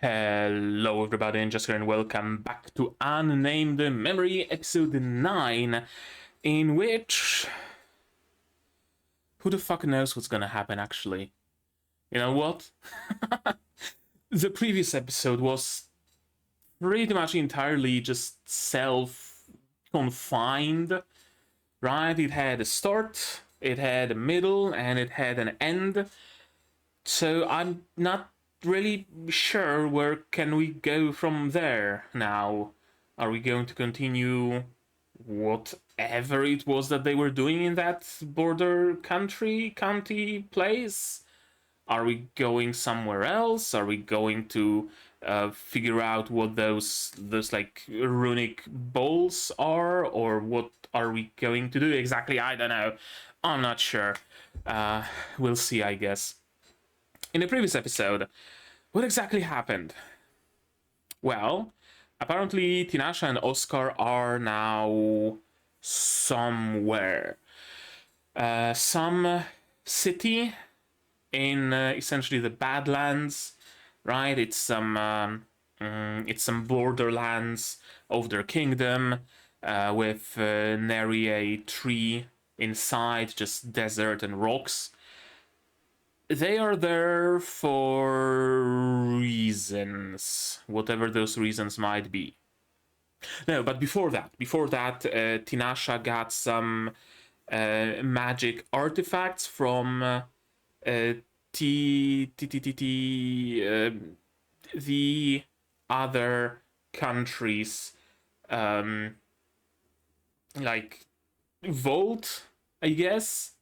Hello everybody, and Jessica, and welcome back to Unnamed Memory, episode 9, in which... who the fuck knows what's gonna happen, actually? You know what? The previous episode was pretty much entirely just self-confined, right? It had a start, it had a middle, and it had an end. So I'm not really sure where can we go from there now. Are we going to continue whatever it was that they were doing in that border county place? Are we going somewhere else? Are we going to figure out what those like runic bowls are, or what are we going to do exactly? I don't know. I'm not sure. We'll see, I guess. In the previous episode, what exactly happened? Well, apparently Tinasha and Oscar are now somewhere. Some city in essentially the Badlands, right? It's some borderlands of their kingdom with nary a tree inside, just desert and rocks. They are there for reasons, whatever those reasons might be. No, but before that, Tinasha got some magic artifacts from the other countries, like vault, I guess,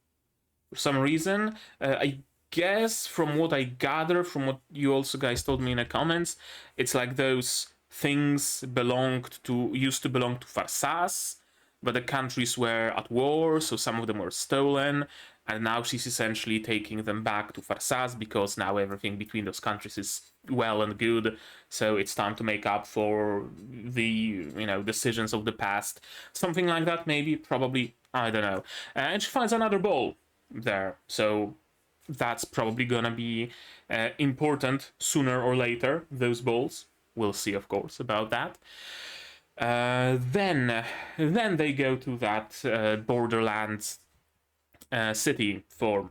for some reason. I guess from what I gather, from what you also guys told me in the comments, it's like those things used to belong to Farsas, but the countries were at war, so some of them were stolen, and now she's essentially taking them back to Farsas because now everything between those countries is well and good, so it's time to make up for the decisions of the past. Something like that, maybe, probably, I don't know. And she finds another bowl there, so that's probably gonna be important sooner or later, those bowls. We'll see, of course, about that. Then they go to that Borderlands city for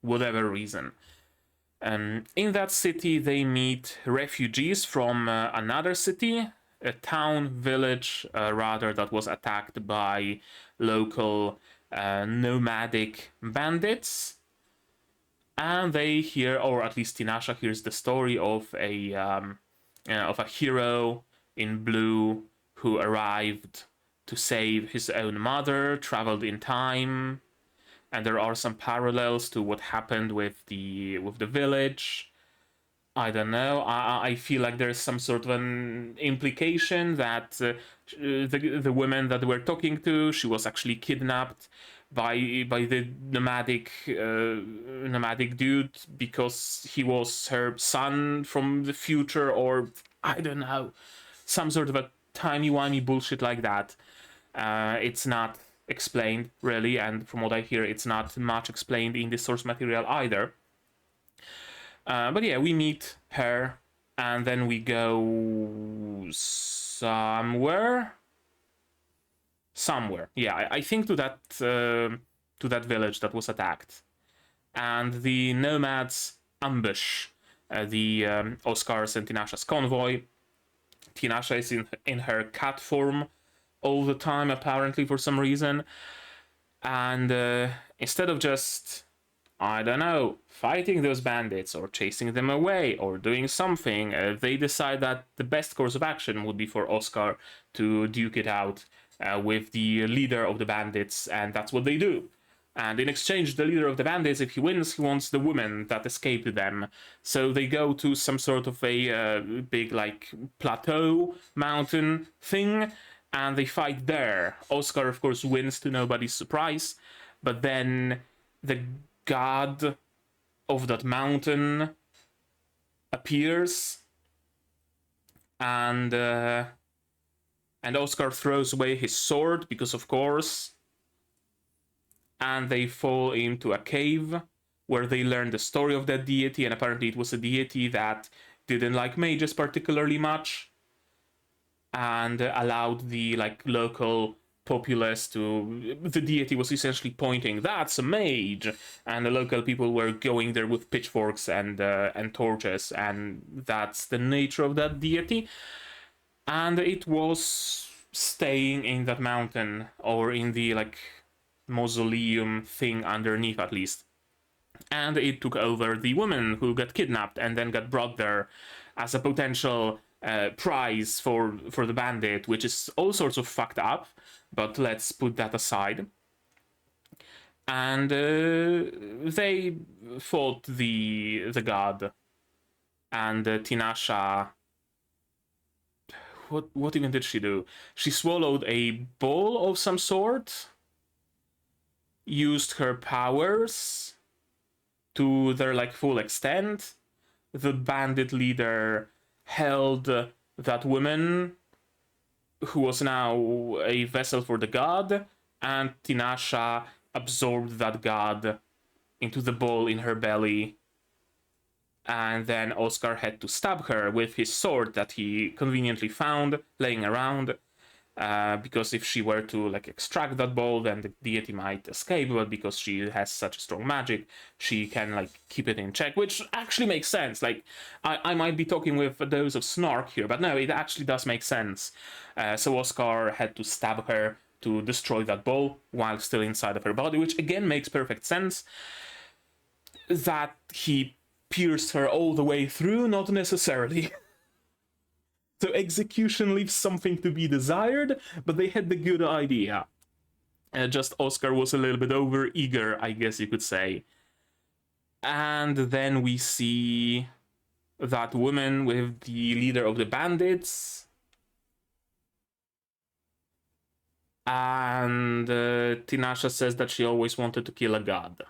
whatever reason. In that city, they meet refugees from another city, a town, village, rather, that was attacked by local nomadic bandits. And they hear, or at least Tinasha hears, the story of a hero in blue who arrived to save his own mother, traveled in time, and there are some parallels to what happened with the village. I don't know. I feel like there's some sort of an implication that the woman that we're talking to, she was actually kidnapped by the nomadic dude because he was her son from the future, or I don't know, some sort of a timey-wimey bullshit like that. It's not explained really, and from what I hear, it's not much explained in the source material either. But yeah, we meet her, and then we go somewhere. Yeah, I think to that village that was attacked, and the nomads ambush the Oscar's and Tinasha's convoy. Tinasha is in her cat form all the time, apparently, for some reason, and instead of just, I don't know, fighting those bandits or chasing them away or doing something, they decide that the best course of action would be for Oscar to duke it out with the leader of the bandits, and that's what they do. And in exchange, the leader of the bandits, if he wins, he wants the woman that escaped them. So they go to some sort of a big, like, plateau mountain thing, and they fight there. Oscar, of course, wins to nobody's surprise, but then the god of that mountain appears, and Oscar throws away his sword because, of course, and they fall into a cave where they learn the story of that deity, and apparently it was a deity that didn't like mages particularly much, and allowed the like local populace to, the deity was essentially pointing, that's a mage, and the local people were going there with pitchforks and torches, and that's the nature of that deity. And it was staying in that mountain, or in the like mausoleum thing underneath at least. And it took over the woman who got kidnapped and then got brought there as a potential prize for the bandit, which is all sorts of fucked up, but let's put that aside. And they fought the god, and Tinasha, what even did she do? She swallowed a ball of some sort, used her powers to their like full extent. The bandit leader held that woman, who was now a vessel for the god, and Tinasha absorbed that god into the ball in her belly. And then Oscar had to stab her with his sword that he conveniently found laying around, because if she were to like extract that ball, then the deity might escape, but because she has such strong magic, she can like keep it in check, which actually makes sense. Like, I might be talking with a dose of snark here, but no, it actually does make sense. So Oscar had to stab her to destroy that ball while still inside of her body, which again makes perfect sense. That he pierced her all the way through, not necessarily. So execution leaves something to be desired, but they had the good idea. Just Oscar was a little bit over eager, I guess you could say. And then we see that woman with the leader of the bandits. And Tinasha says that she always wanted to kill a god.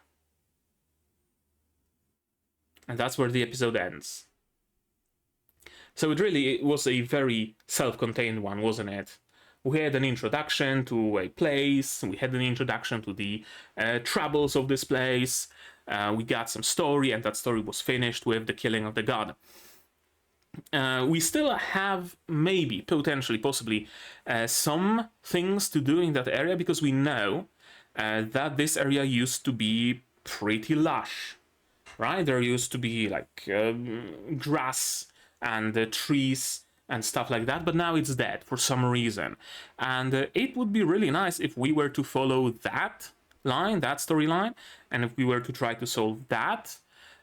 And that's where the episode ends. So it was a very self-contained one, wasn't it? We had an introduction to a place, we had an introduction to the troubles of this place, we got some story, and that story was finished with the killing of the god. We still have, maybe, potentially, possibly, some things to do in that area, because we know that this area used to be pretty lush, right? There used to be, like, grass and trees and stuff like that, but now it's dead for some reason. And it would be really nice if we were to follow that line, that storyline, and if we were to try to solve that.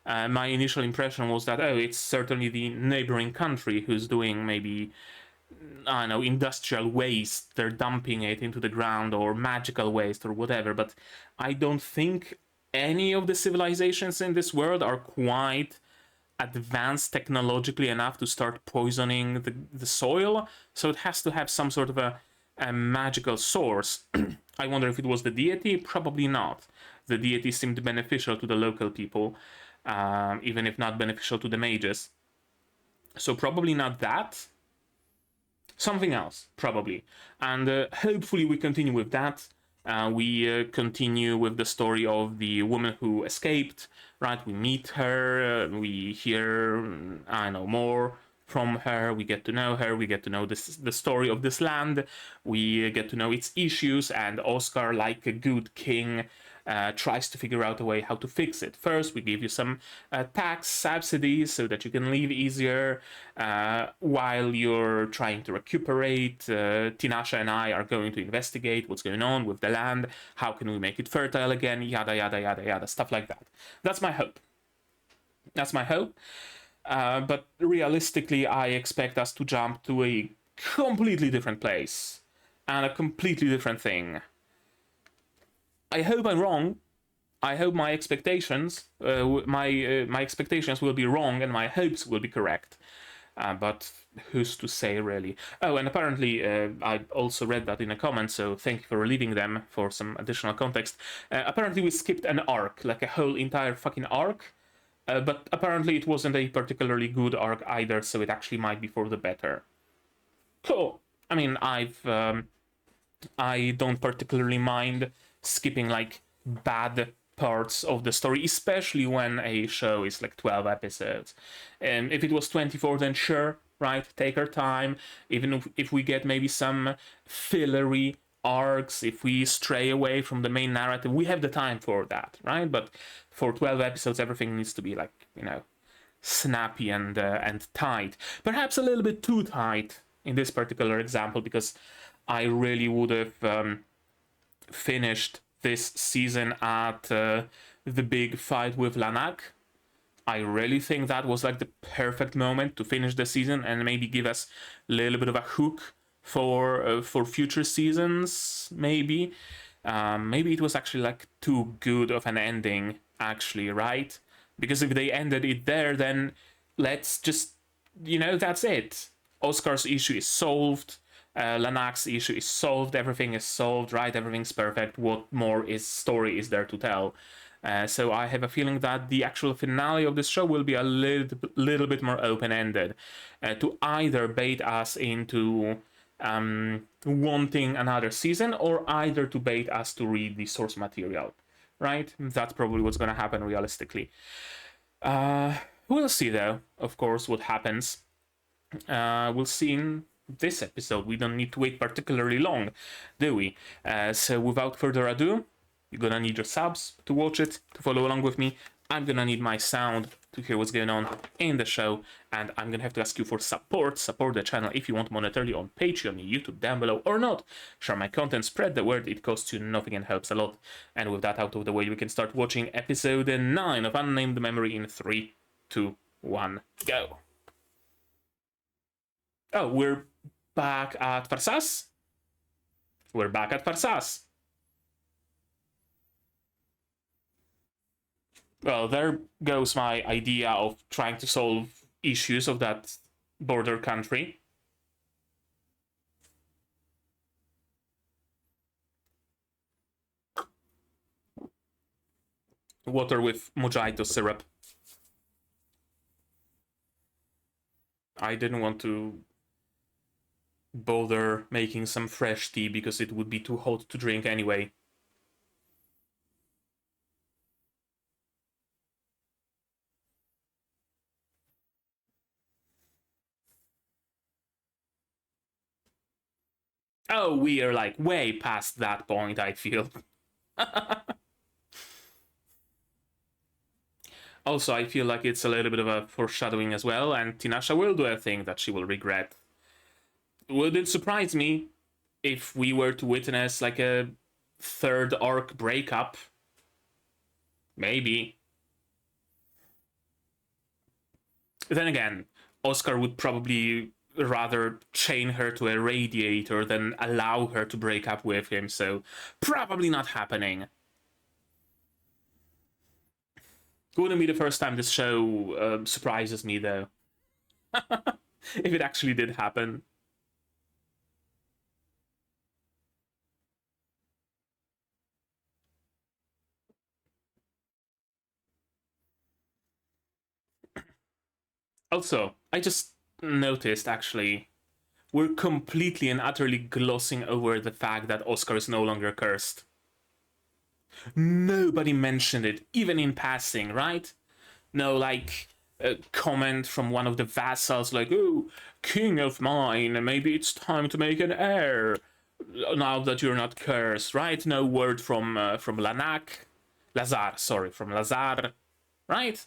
My initial impression was that, oh, it's certainly the neighboring country who's doing maybe, I don't know, industrial waste, they're dumping it into the ground, or magical waste, or whatever, but I don't think any of the civilizations in this world are quite advanced technologically enough to start poisoning the soil, so it has to have some sort of a magical source. I wonder if it was the deity. Probably not. The deity seemed beneficial to the local people, even if not beneficial to the mages. So probably not that. Something else, probably. And hopefully we continue with that. We continue with the story of the woman who escaped, right? We meet her, we hear, I know, more from her, we get to know her, we get to know the story of this land, we get to know its issues, and Oscar, like a good king, tries to figure out a way how to fix it. First, we give you some tax subsidies so that you can live easier while you're trying to recuperate. Tinasha and I are going to investigate what's going on with the land. How can we make it fertile again? Yada, yada, yada, yada, stuff like that. That's my hope. That's my hope. But realistically, I expect us to jump to a completely different place and a completely different thing. I hope I'm wrong. I hope my expectations, my expectations will be wrong and my hopes will be correct. But who's to say, really? Oh, and apparently I also read that in a comment, so thank you for leaving them for some additional context. Apparently we skipped an arc, like a whole entire fucking arc. But apparently it wasn't a particularly good arc either, so it actually might be for the better. Cool. I mean, I don't particularly mind skipping like bad parts of the story, especially when a show is like 12 episodes. And if it was 24, then sure, right, take our time. Even if we get maybe some fillery arcs, if we stray away from the main narrative, we have the time for that, right? But for 12 episodes, everything needs to be like, you know, snappy and tight. Perhaps a little bit too tight in this particular example, because I really would have finished this season at the big fight with Lanak. I really think that was like the perfect moment to finish the season and maybe give us a little bit of a hook for future seasons. Maybe it was actually like too good of an ending, actually, right? Because if they ended it there, then let's just, you know, that's it. Oscar's issue is solved. Lanak's issue is solved. Everything is solved, right? Everything's perfect. What more story is there to tell? So I have a feeling that the actual finale of this show will be a little bit more open-ended, to either bait us into wanting another season, or either to bait us to read the source material, right? That's probably what's going to happen realistically. We'll see, though, of course, what happens. We'll see in this episode. We don't need to wait particularly long, do we? So without further ado, you're gonna need your subs to watch it, to follow along with me. I'm gonna need my sound to hear what's going on in the show, and I'm gonna have to ask you for support. Support the channel if you want monetarily on Patreon, YouTube down below, or not. Share my content, spread the word, it costs you nothing and helps a lot. And with that out of the way, we can start watching episode 9 of Unnamed Memory in 3, 2, 1, go. Oh, we're back at Farsas? We're back at Farsas. Well, there goes my idea of trying to solve issues of that border country. Water with mojito syrup. I didn't want to bother making some fresh tea because it would be too hot to drink anyway. Oh, we are like way past that point, I feel. Also, I feel like it's a little bit of a foreshadowing as well, and Tinasha will do a thing that she will regret. Would it surprise me if we were to witness like a third arc breakup? Maybe. Then again, Oscar would probably rather chain her to a radiator than allow her to break up with him, so probably not happening. Wouldn't be the first time this show surprises me, though. If it actually did happen. Also, I just noticed, actually, we're completely and utterly glossing over the fact that Oscar is no longer cursed. Nobody mentioned it, even in passing, right? No, like, a comment from one of the vassals, like, oh, king of mine, maybe it's time to make an heir, now that you're not cursed, right? No word from Lanak. From Lazar, right?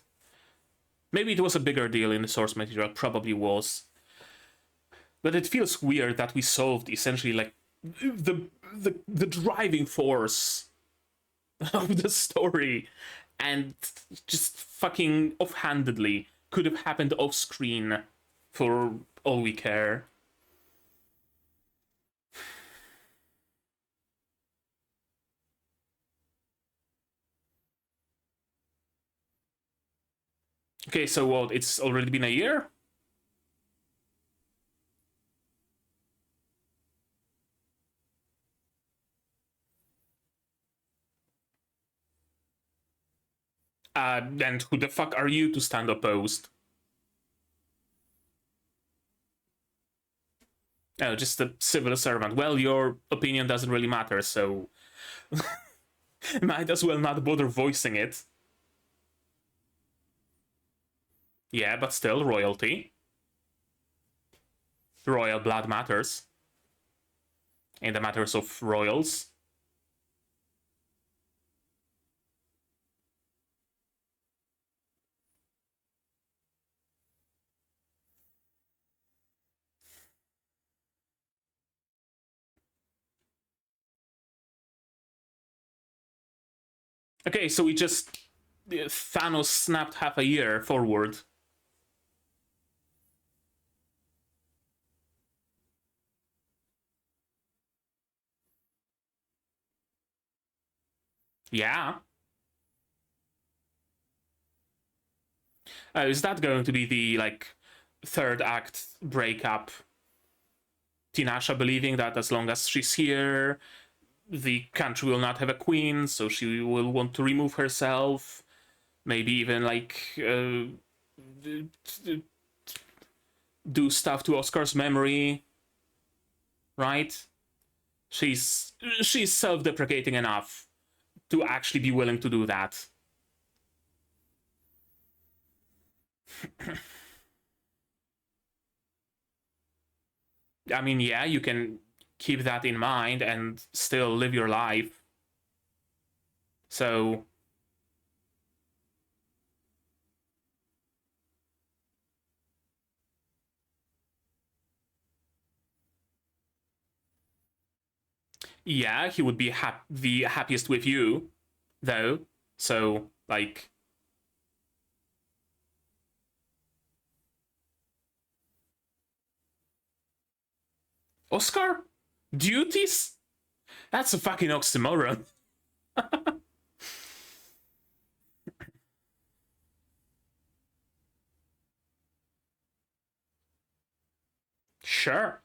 Maybe it was a bigger deal in the source material, probably was. But it feels weird that we solved essentially like the driving force of the story, and just fucking offhandedly could have happened off screen for all we care. Okay, so what? It's already been a year? And who the fuck are you to stand opposed? Oh, just a civil servant. Well, your opinion doesn't really matter, so... Might as well not bother voicing it. Yeah, but still, royalty. Royal blood matters. In the matters of royals. Okay, so we just... Thanos snapped half a year forward. Yeah. Is that going to be the, like, third act breakup? Tinasha believing that as long as she's here, the country will not have a queen, so she will want to remove herself. Maybe even, like, do stuff to Oscar's memory, right? She's self-deprecating enough to actually be willing to do that. I mean, yeah, you can keep that in mind and still live your life. So... yeah, he would be the happiest with you, though. So, like... Oscar? Duties? That's a fucking oxymoron. Sure.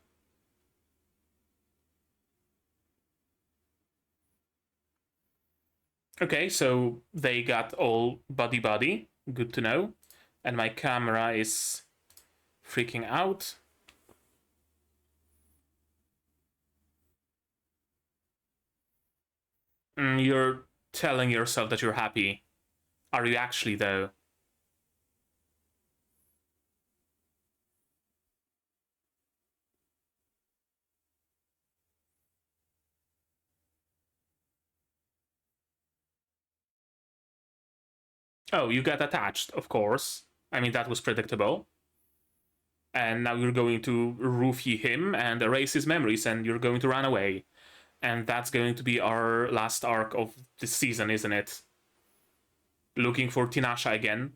Okay, so they got all buddy-buddy. Good to know. And my camera is freaking out. You're telling yourself that you're happy. Are you actually, though? Oh, you got attached, of course. I mean, that was predictable. And now you're going to roofie him and erase his memories, and you're going to run away. And that's going to be our last arc of this season, isn't it? Looking for Tinasha again,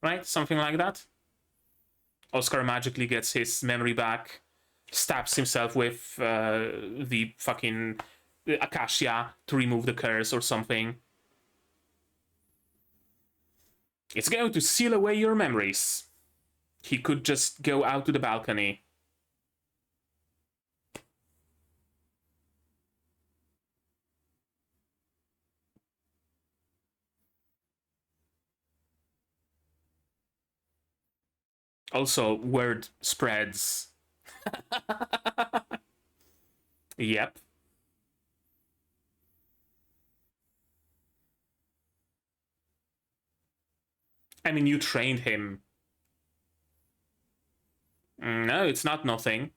right? Something like that. Oscar magically gets his memory back, stabs himself with the fucking acacia to remove the curse or something. It's going to seal away your memories. He could just go out to the balcony. Also, word spreads. Yep. I mean, you trained him. No, it's not nothing.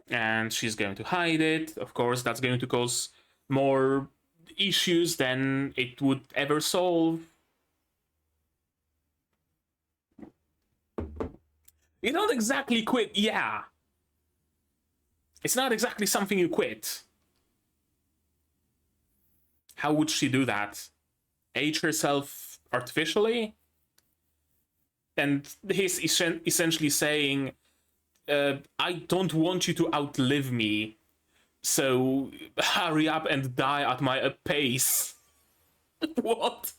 And she's going to hide it. Of course, that's going to cause more issues than it would ever solve. You don't exactly quit, yeah. It's not exactly something you quit. How would she do that? Age herself artificially? And he's essentially saying, I don't want you to outlive me, so hurry up and die at my pace. What?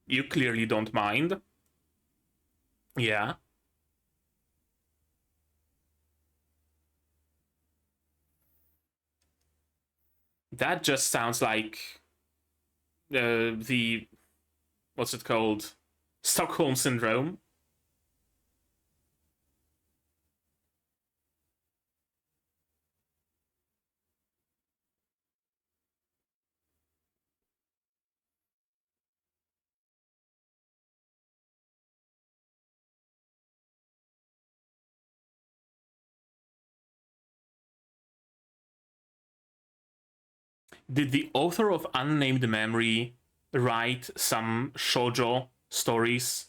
You clearly don't mind. Yeah. That just sounds like the what's it called? Stockholm Syndrome. Did the author of Unnamed Memory write some shoujo stories?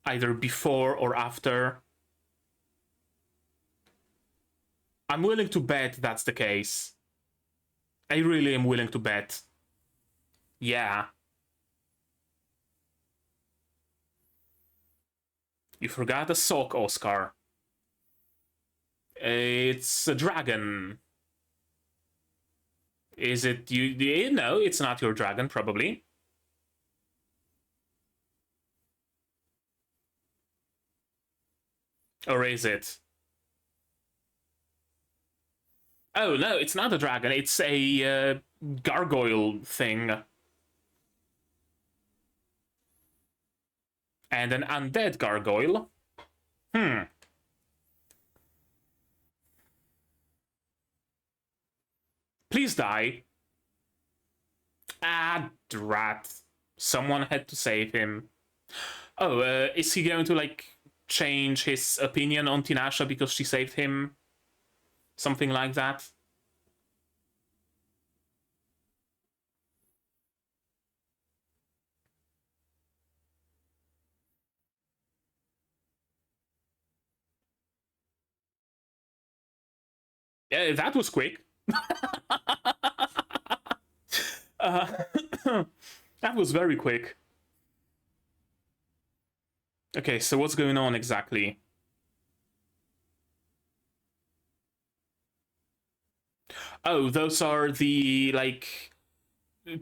Either before or after? I'm willing to bet that's the case. I really am willing to bet. Yeah. You forgot a sock, Oscar. It's a dragon. Is it you? No, it's not your dragon, probably. Or is it? Oh, no, it's not a dragon. It's a gargoyle thing. And an undead gargoyle. Please die. Ah, drat. Someone had to save him. Oh, is he going to, like, change his opinion on Tinasha because she saved him? Something like that? Yeah, that was quick. That was very quick. Okay, so what's going on exactly? Oh, those are the, like,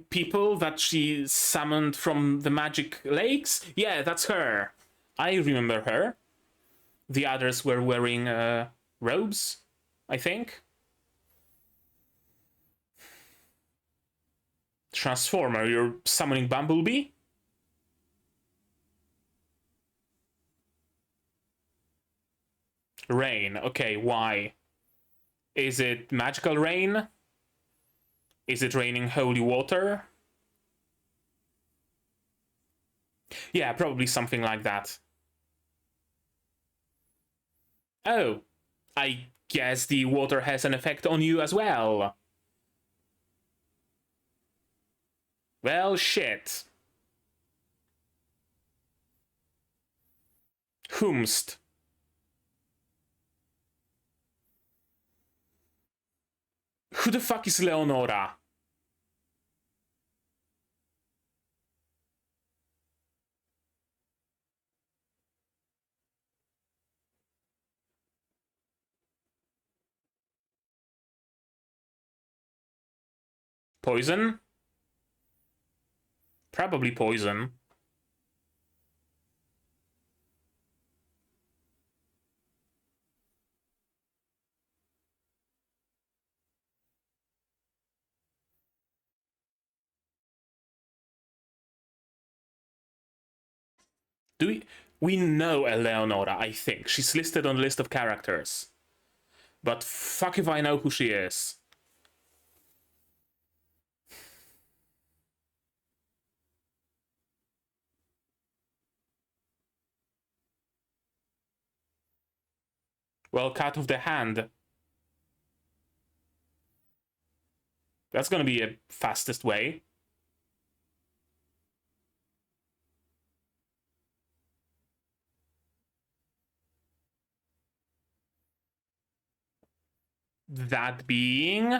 people that she summoned from the magic lakes? Yeah, that's her. I remember her. The others were wearing robes, I think. Transformer, you're summoning Bumblebee? Rain, okay, why? Is it magical rain? Is it raining holy water? Yeah, probably something like that. Oh, I guess the water has an effect on you as well. Well, shit. Whomst. Who the fuck is Leonora? Poison? Probably poison. We know Eleonora, I think. She's listed on the list of characters. But fuck if I know who she is. Well, cut off the hand. That's gonna be a fastest way. That being...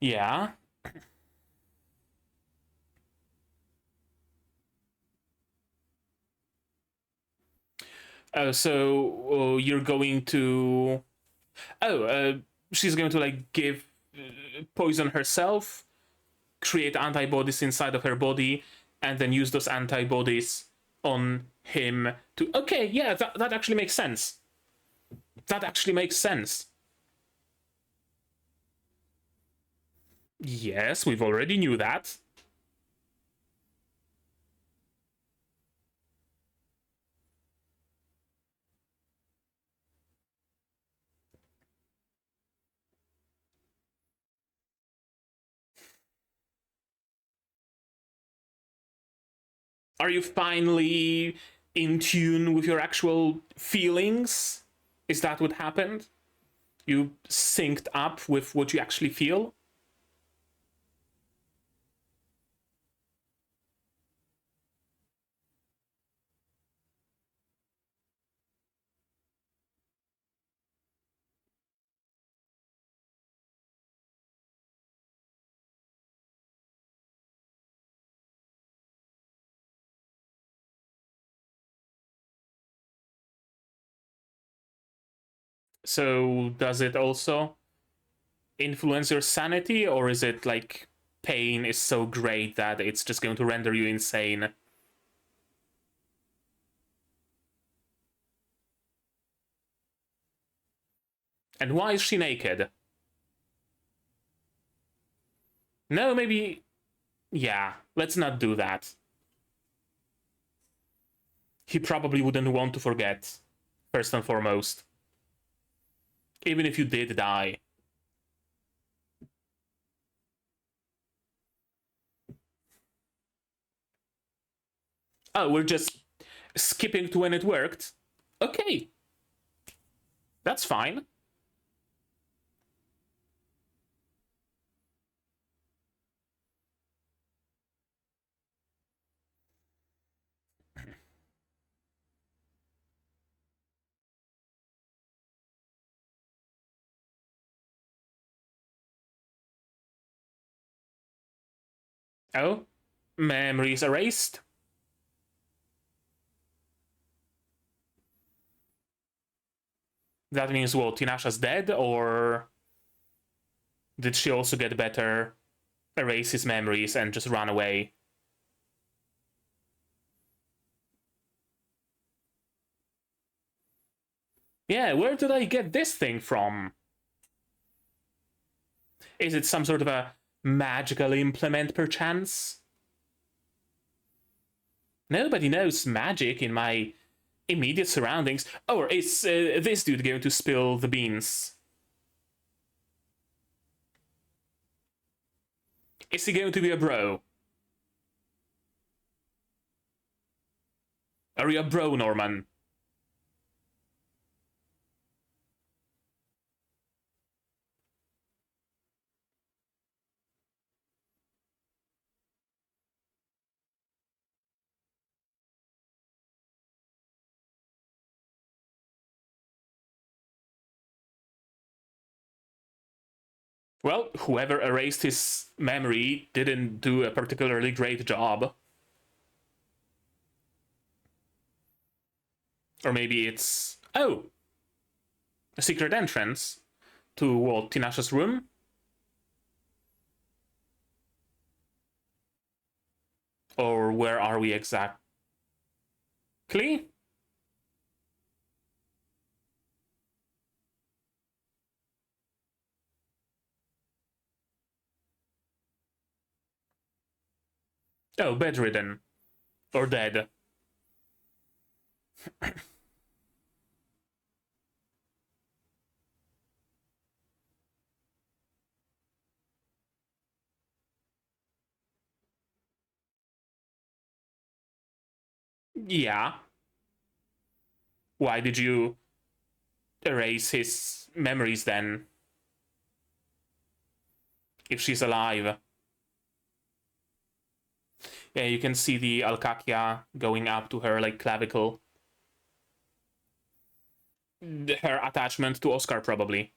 Yeah. So you're going to... Oh, she's going to, like, give poison herself, create antibodies inside of her body, and then use those antibodies on him to... Okay, yeah, that actually makes sense. That actually makes sense. Yes, we've already knew that. Are you finally in tune with your actual feelings? Is that what happened? You synced up with what you actually feel? So does it also influence your sanity, or is it like pain is so great that it's just going to render you insane? And why is she naked? No, maybe... Yeah, let's not do that. He probably wouldn't want to forget, first and foremost. Even if you did die. Oh, we're just skipping to when it worked? Okay. That's fine. Oh, memories erased. That means what? Tinasha's dead, or did she also get better, erase his memories, and just run away? Yeah, where did I get this thing from? Is it some sort of a magical implement, perchance? Nobody knows magic in my immediate surroundings. Or is this dude going to spill the beans? Is he going to be a bro? Are you a bro, Norman? Well, whoever erased his memory didn't do a particularly great job. Or maybe it's... Oh! A secret entrance to what? Tinasha's room? Or where are we exactly? Oh, bedridden. Or dead. Yeah. Why did you erase his memories then? If she's alive. Yeah, you can see the Alcacia going up to her, like, clavicle. Her attachment to Oscar, probably.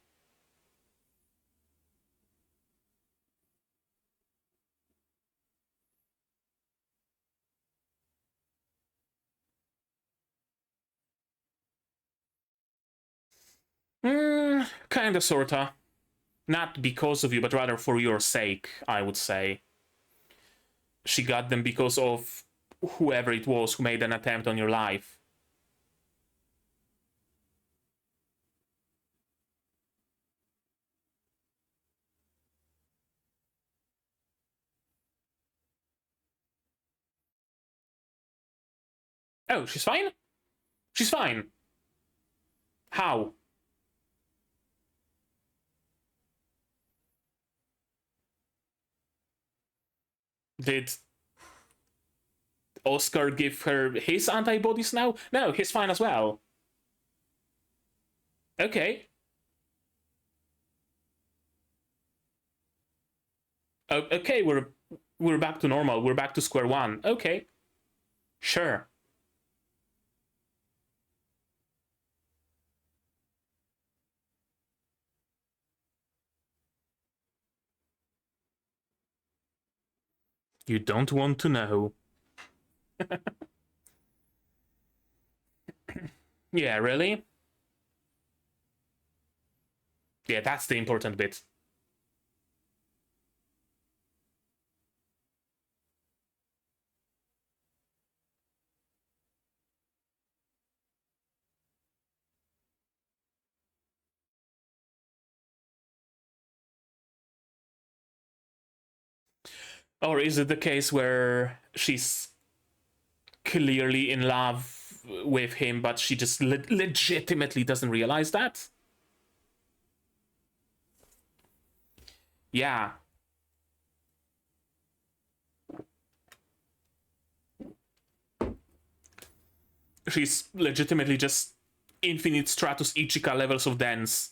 Kinda, sorta. Not because of you, but rather for your sake, I would say. She got them because of whoever it was who made an attempt on your life. Oh, she's fine? She's fine. How? Did Oscar give her his antibodies now? No, he's fine as well. Okay. Okay, we're back to normal. We're back to square one. Okay. Sure. You don't want to know. Yeah, really? Yeah, that's the important bit. Or is it the case where she's clearly in love with him, but she just legitimately doesn't realize that? Yeah. She's legitimately just infinite Stratus Ichika levels of dense.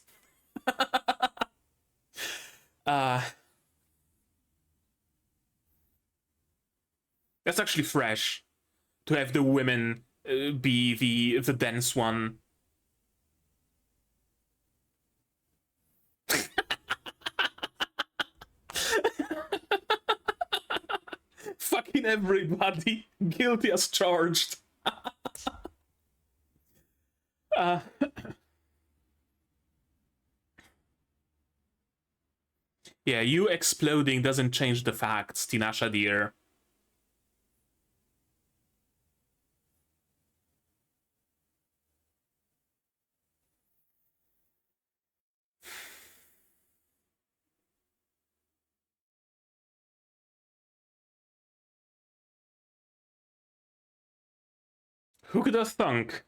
uh, that's actually fresh to have the women be the dense one. Fucking everybody guilty as charged. uh, yeah, you exploding doesn't change the facts, Tinasha dear. Who could have thunk?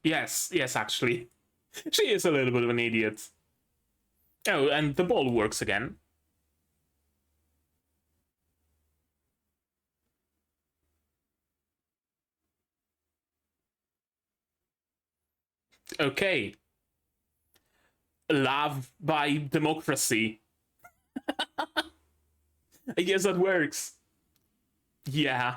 Yes, actually. She is a little bit of an idiot. Oh, and the ball works again. Okay. Love by democracy. I guess that works. Yeah.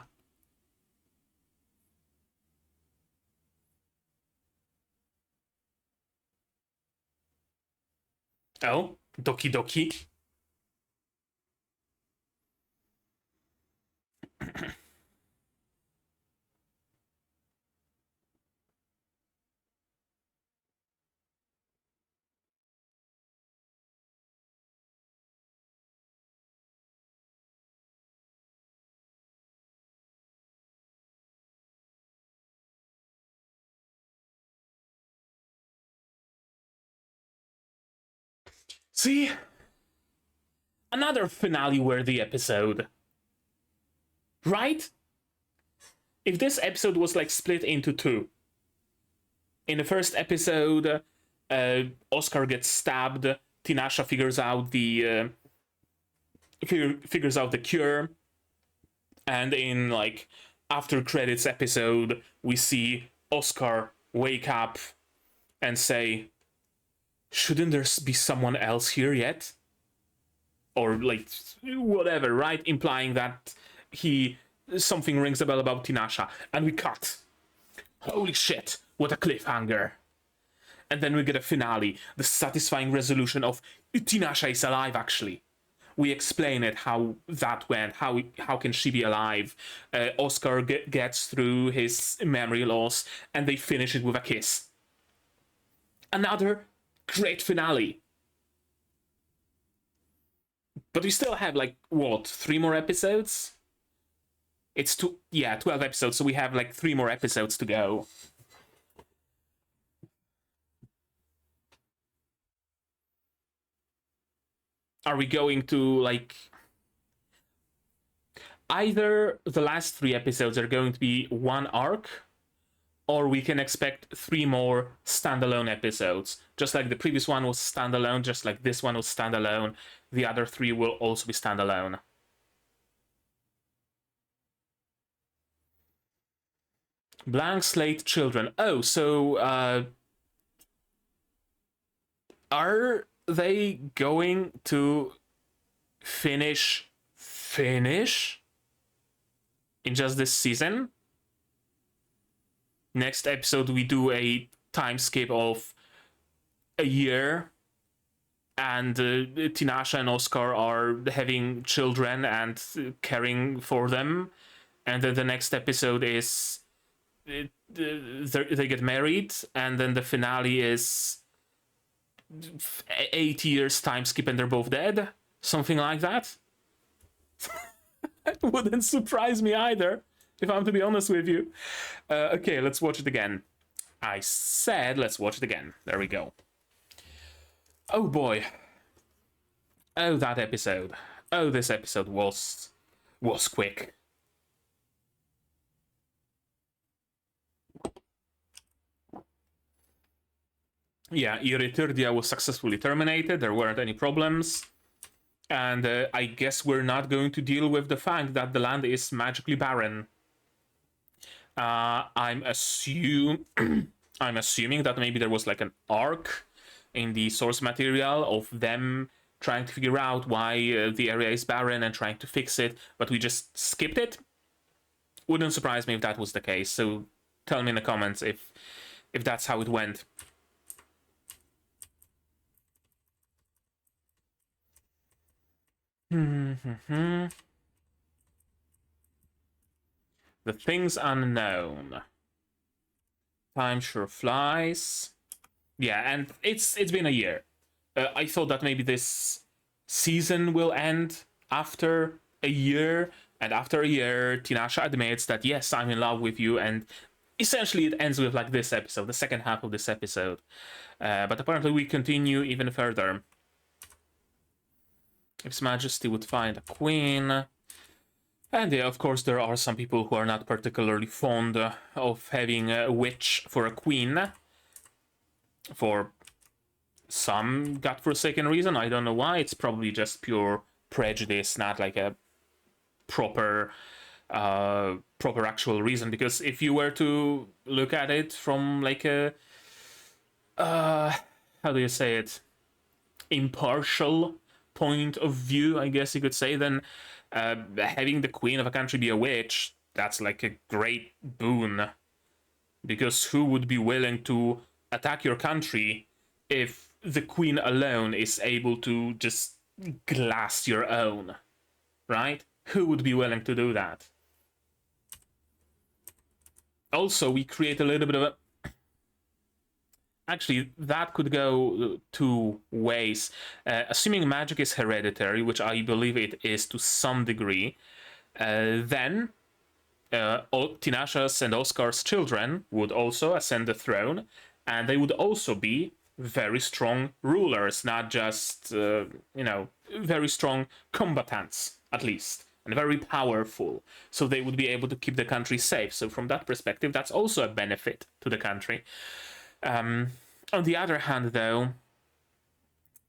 Oh, Doki Doki. See? Another finale worthy episode. Right? If this episode was like split into two. In the first episode, Oscar gets stabbed. Tinasha figures out the figures out the cure, and in like after credits episode, we see Oscar wake up and say, "Shouldn't there be someone else here yet?" Or like whatever, right? Implying that he something rings a bell about Tinasha, and we cut. Holy shit! What a cliffhanger! And then we get a finale, the satisfying resolution of Tinasha is alive. Actually, we explain it how that went. How can she be alive? Oscar gets through his memory loss, and they finish it with a kiss. Another great finale. But we still have like what, 3 more episodes? It's 12 episodes, so we have like 3 more episodes to go. Are we going to like either the last 3 episodes are going to be one arc, or we can expect 3 more standalone episodes. Just like the previous one was standalone, just like this one was standalone, the other 3 will also be standalone. Blank slate children. Oh, so are they going to finish in just this season? Next episode we do a time skip of a year, and Tinasha and Oscar are having children and caring for them, and then the next episode is they get married, and then the finale is 8 years time skip and they're both dead, something like that. It wouldn't surprise me either, if I'm to be honest with you. Okay, let's watch it again. I said let's watch it again. There we go. Oh boy. Oh, that episode. Oh, this episode was quick. Yeah, Iriturdia was successfully terminated. There weren't any problems. And I guess we're not going to deal with the fact that the land is magically barren. I'm assuming that maybe there was like an arc in the source material of them trying to figure out why the area is barren and trying to fix it, but we just skipped it. Wouldn't surprise me if that was the case. So tell me in the comments if that's how it went. The things unknown. Time sure flies. Yeah, and it's been a year. I thought that maybe this season will end after a year, and after a year, Tinasha admits that yes, I'm in love with you, and essentially it ends with like this episode, the second half of this episode. But apparently we continue even further. If His Majesty would find a queen. And yeah, of course, there are some people who are not particularly fond of having a witch for a queen. For some godforsaken reason, I don't know why. It's probably just pure prejudice, not like a proper actual reason. Because if you were to look at it from like a how do you say it, impartial point of view, I guess you could say, then having the queen of a country be a witch, that's like a great boon. Because who would be willing to attack your country if the queen alone is able to just glass your own, right? Who would be willing to do that? Also, we create a little bit of a... Actually, that could go 2 ways. Assuming magic is hereditary, which I believe it is to some degree, then Tinasha's and Oscar's children would also ascend the throne, and they would also be very strong rulers, not just, very strong combatants, at least, and very powerful. So they would be able to keep the country safe. So from that perspective, that's also a benefit to the country. On the other hand, though,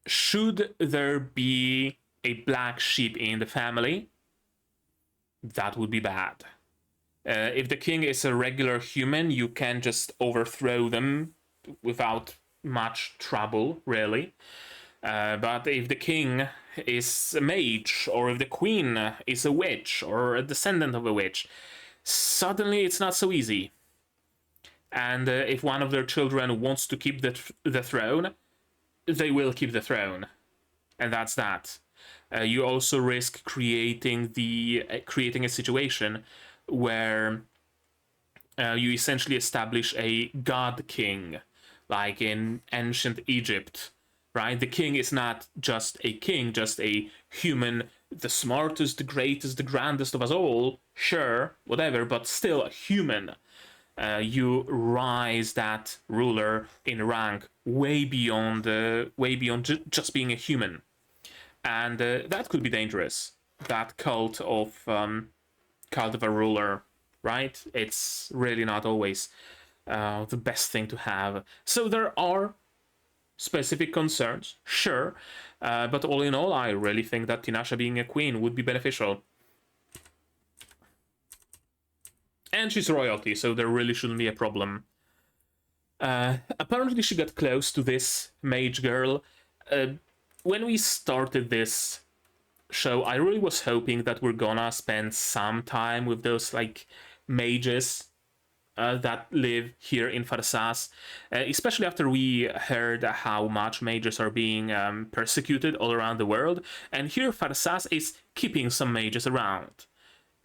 should there be a black sheep in the family, that would be bad. If the king is a regular human, you can just overthrow them without much trouble, really. But if the king is a mage, or if the queen is a witch, or a descendant of a witch, suddenly it's not so easy. And if one of their children wants to keep the throne, they will keep the throne. And that's that. You also risk creating a situation where you essentially establish a god king, like in ancient Egypt, right? The king is not just a king, just a human, the smartest, the greatest, the grandest of us all, sure, whatever, but still a human. You rise that ruler in rank way beyond just being a human, and that could be dangerous. That cult of cult of a ruler, right? It's really not always the best thing to have. So there are specific concerns, sure, but all in all, I really think that Tinasha being a queen would be beneficial. And she's royalty, so there really shouldn't be a problem. Apparently she got close to this mage girl. When we started this show, I really was hoping that we're gonna spend some time with those, like, mages that live here in Farsas, especially after we heard how much mages are being persecuted all around the world. And here Farsas is keeping some mages around.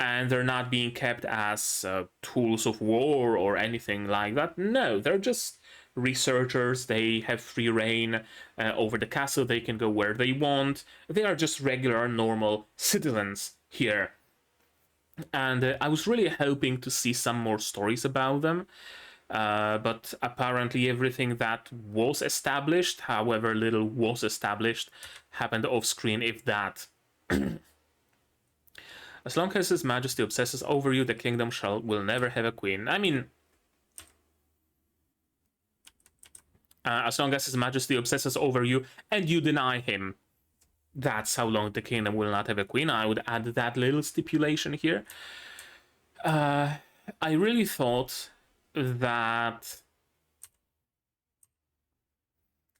And they're not being kept as tools of war or anything like that. No, they're just researchers. They have free reign over the castle. They can go where they want. They are just regular, normal citizens here. And I was really hoping to see some more stories about them. But apparently everything that was established, however little was established, happened off-screen, if that. As long as His Majesty obsesses over you, the kingdom will never have a queen. I mean, as long as His Majesty obsesses over you and you deny him, that's how long the kingdom will not have a queen. I would add that little stipulation here. I really thought that...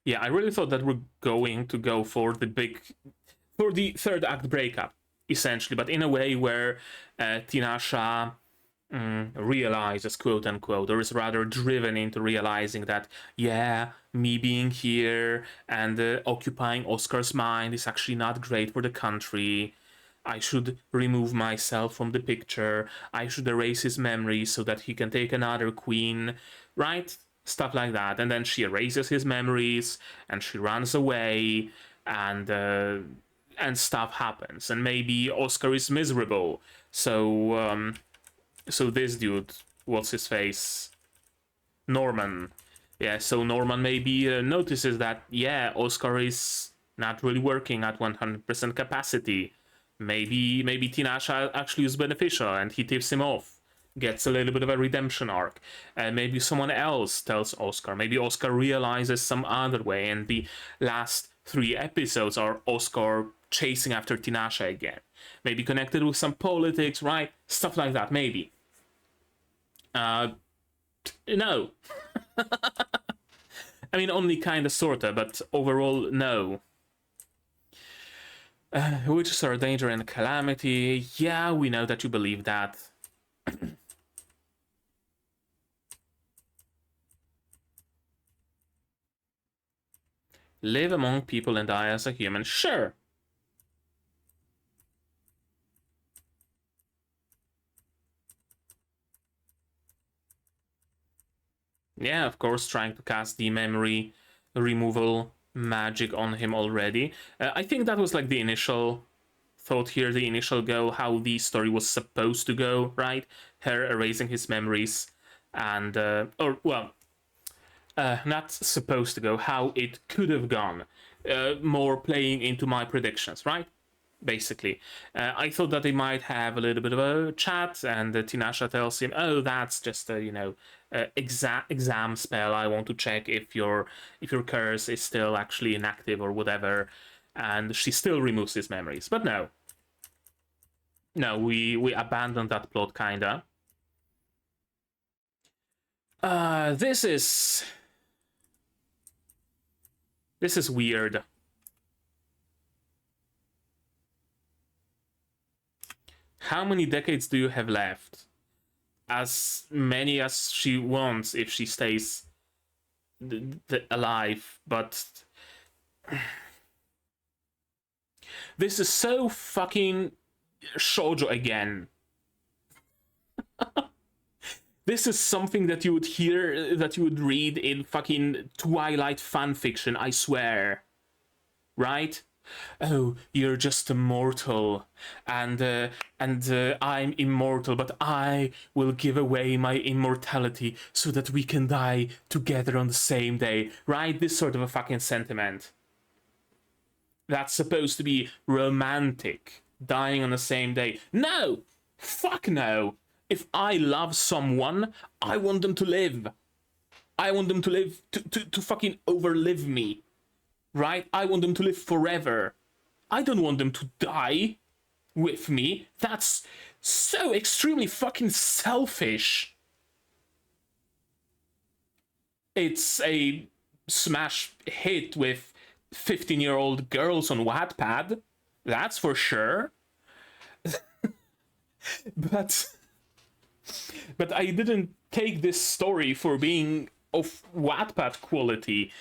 Yeah, I really thought that we're going to go for the third act breakup, essentially, but in a way where Tinasha realizes, quote unquote, or is rather driven into realizing that, yeah, me being here and occupying Oscar's mind is actually not great for the country. I should remove myself from the picture. I should erase his memory so that he can take another queen, right? Stuff like that. And then she erases his memories and she runs away, and stuff happens, and maybe Oscar is miserable. So this dude, what's his face? Norman. Yeah, so Norman maybe notices that, yeah, Oscar is not really working at 100% capacity. Maybe Tinasha actually is beneficial and he tips him off. Gets a little bit of a redemption arc. Maybe someone else tells Oscar. Maybe Oscar realizes some other way, and the last 3 episodes are Oscar chasing after Tinasha again. Maybe connected with some politics, right? Stuff like that, maybe. No. I mean, only kinda, sorta, but overall, no. Witches are a danger and a calamity. Yeah, we know that you believe that. Live among people and die as a human. Sure. Yeah, of course, trying to cast the memory removal magic on him already. I think that was like the initial thought here, the initial goal, how the story was supposed to go, right? Her erasing his memories and, not supposed to go, how it could have gone. More playing into my predictions, right? Basically. I thought that they might have a little bit of a chat, and Tinasha tells him, oh, that's just a, exam spell. I want to check if your curse is still actually inactive or whatever, and she still removes his memories. But no. No, we abandoned that plot, kinda. This is weird. How many decades do you have left? As many as she wants if she stays alive, but this is so fucking shoujo again. This is something that you would hear, that you would read in fucking Twilight fanfiction, I swear. Right? Oh, you're just a mortal, and I'm immortal, but I will give away my immortality so that we can die together on the same day, right? This sort of a fucking sentiment. That's supposed to be romantic, dying on the same day. No! Fuck no. If I love someone, I want them to live. I want them to live, to fucking overlive me. Right? I want them to live forever. I don't want them to die with me. That's so extremely fucking selfish. It's a smash hit with 15-year-old girls on Wattpad. That's for sure. But I didn't take this story for being of Wattpad quality.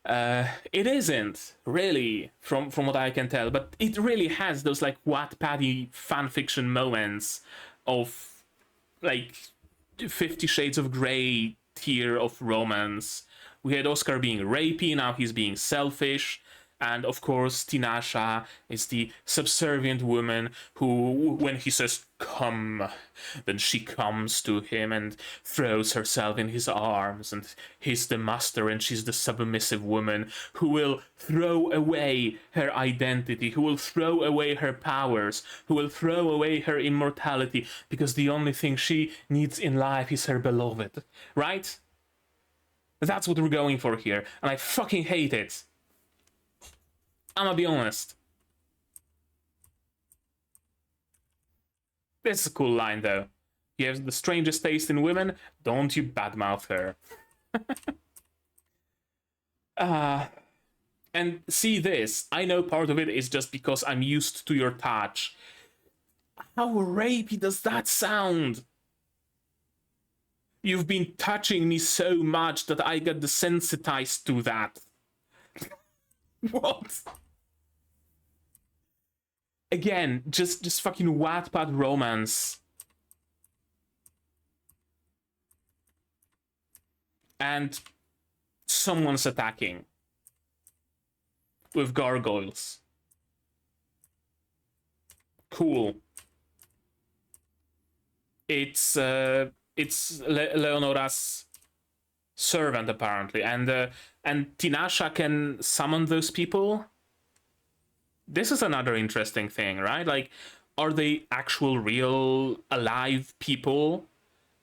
It isn't really, from what I can tell, but it really has those like Wattpaddy fanfiction moments of like 50 Shades of Grey tier of romance. We had Oscar being rapey, now he's being selfish. And of course, Tinasha is the subservient woman who, when he says, come, then she comes to him and throws herself in his arms. And he's the master and she's the submissive woman who will throw away her identity, who will throw away her powers, who will throw away her immortality, because the only thing she needs in life is her beloved. Right? That's what we're going for here. And I fucking hate it. I'm gonna be honest. This is a cool line, though. You have the strangest taste in women, don't you badmouth her. And see this. I know part of it is just because I'm used to your touch. How rapey does that sound? You've been touching me so much that I got desensitized to that. What? Again, just fucking Wattpad romance. And someone's attacking. With gargoyles. Cool. It's Leonora's servant, apparently. And Tinasha can summon those people. This is another interesting thing, right? Like, are they actual, real, alive people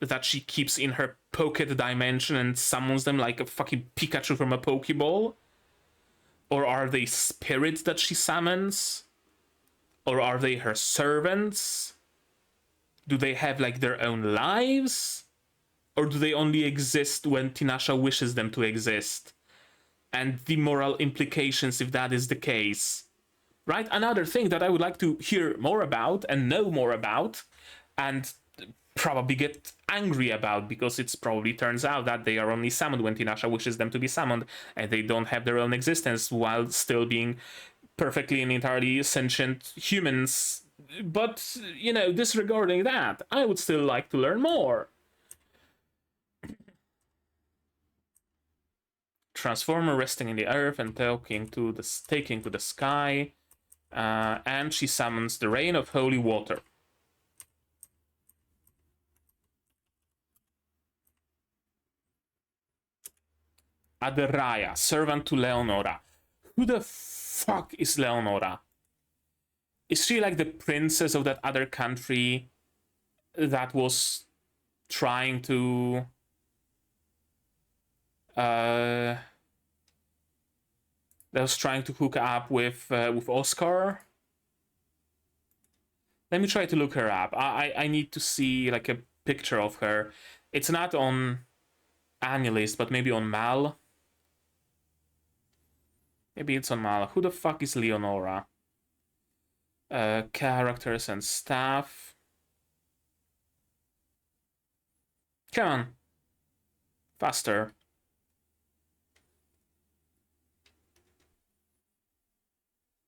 that she keeps in her pocket dimension and summons them like a fucking Pikachu from a Pokeball? Or are they spirits that she summons? Or are they her servants? Do they have, like, their own lives? Or do they only exist when Tinasha wishes them to exist? And the moral implications if that is the case. Right? Another thing that I would like to hear more about and know more about and probably get angry about, because it's probably turns out that they are only summoned when Tinasha wishes them to be summoned and they don't have their own existence while still being perfectly and entirely sentient humans. But, you know, disregarding that, I would still like to learn more. Transformer resting in the earth and taking to the sky. And she summons the rain of holy water. Aderaya, servant to Leonora. Who the fuck is Leonora? Is she like the princess of that other country that was trying to hook up with Oscar? Let me try to look her up. I need to see like a picture of her. It's not on Annalist, but maybe on Mal. Maybe it's on Mal. Who the fuck is Leonora? Characters and stuff. Come on. Faster.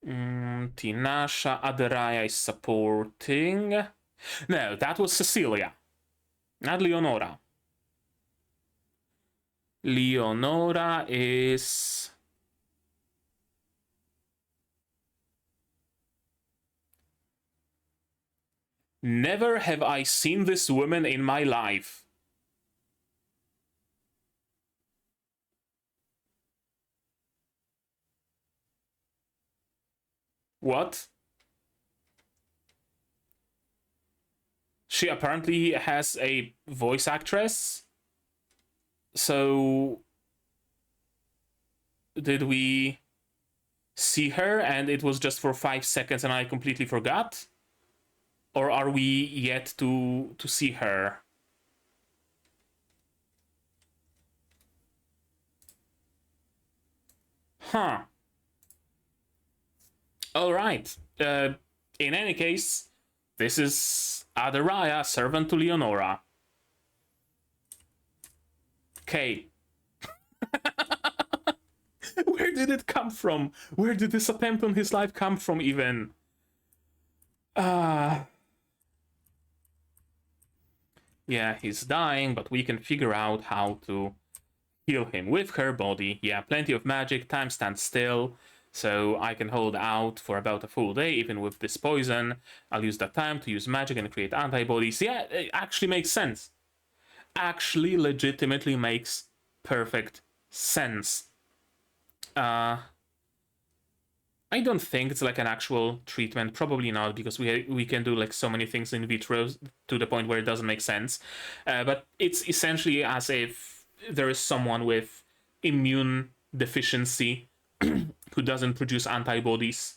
Tinasha Aderaya is supporting. No, that was Cecilia. Not Leonora. Leonora is... Never have I seen this woman in my life. What? She apparently has a voice actress. So did we see her and it was just for 5 seconds and I completely forgot? Or are we yet to see her? Huh. Alright. In any case, this is Adaraya, servant to Leonora. Okay. Where did it come from? Where did this attempt on his life come from, even? Yeah, he's dying, but we can figure out how to heal him with her body. Yeah, plenty of magic, time stands still, so I can hold out for about a full day, even with this poison. I'll use that time to use magic and create antibodies. Yeah, it actually makes sense. Actually, legitimately makes perfect sense. I don't think it's like an actual treatment. Probably not, because we can do like so many things in vitro to the point where it doesn't make sense. But it's essentially as if there is someone with immune deficiency who doesn't produce antibodies,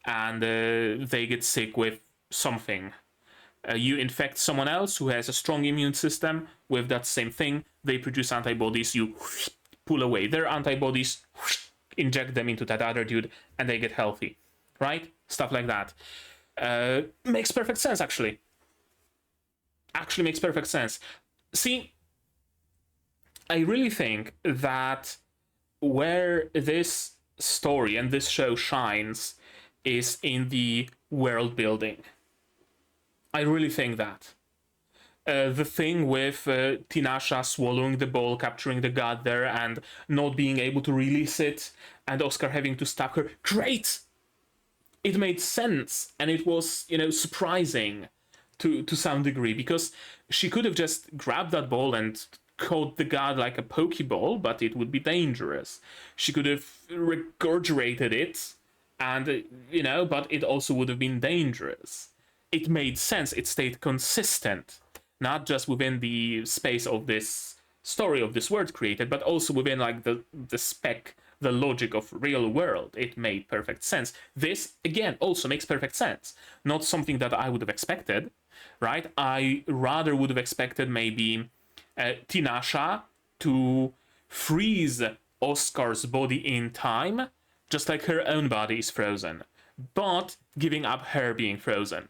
and they get sick with something. You infect someone else who has a strong immune system with that same thing. They produce antibodies. You pull away their antibodies, inject them into that other dude, and they get healthy, right? Stuff like that. Makes perfect sense, actually. Actually makes perfect sense. See, I really think that where this story and this show shines is in the world building. I really think that. The thing with Tinasha swallowing the ball, capturing the god there, and not being able to release it, and Oscar having to stop her. Great! It made sense, and it was, surprising to some degree, because she could have just grabbed that ball and caught the god like a pokeball, but it would be dangerous. She could have regurgitated it, and, but it also would have been dangerous. It made sense, it stayed consistent. Not just within the space of this story of this world created, but also within like the spec, the logic of real world. It made perfect sense. This, again, also makes perfect sense. Not something that I would have expected, right? I rather would have expected maybe Tinasha to freeze Oscar's body in time, just like her own body is frozen, but giving up her being frozen,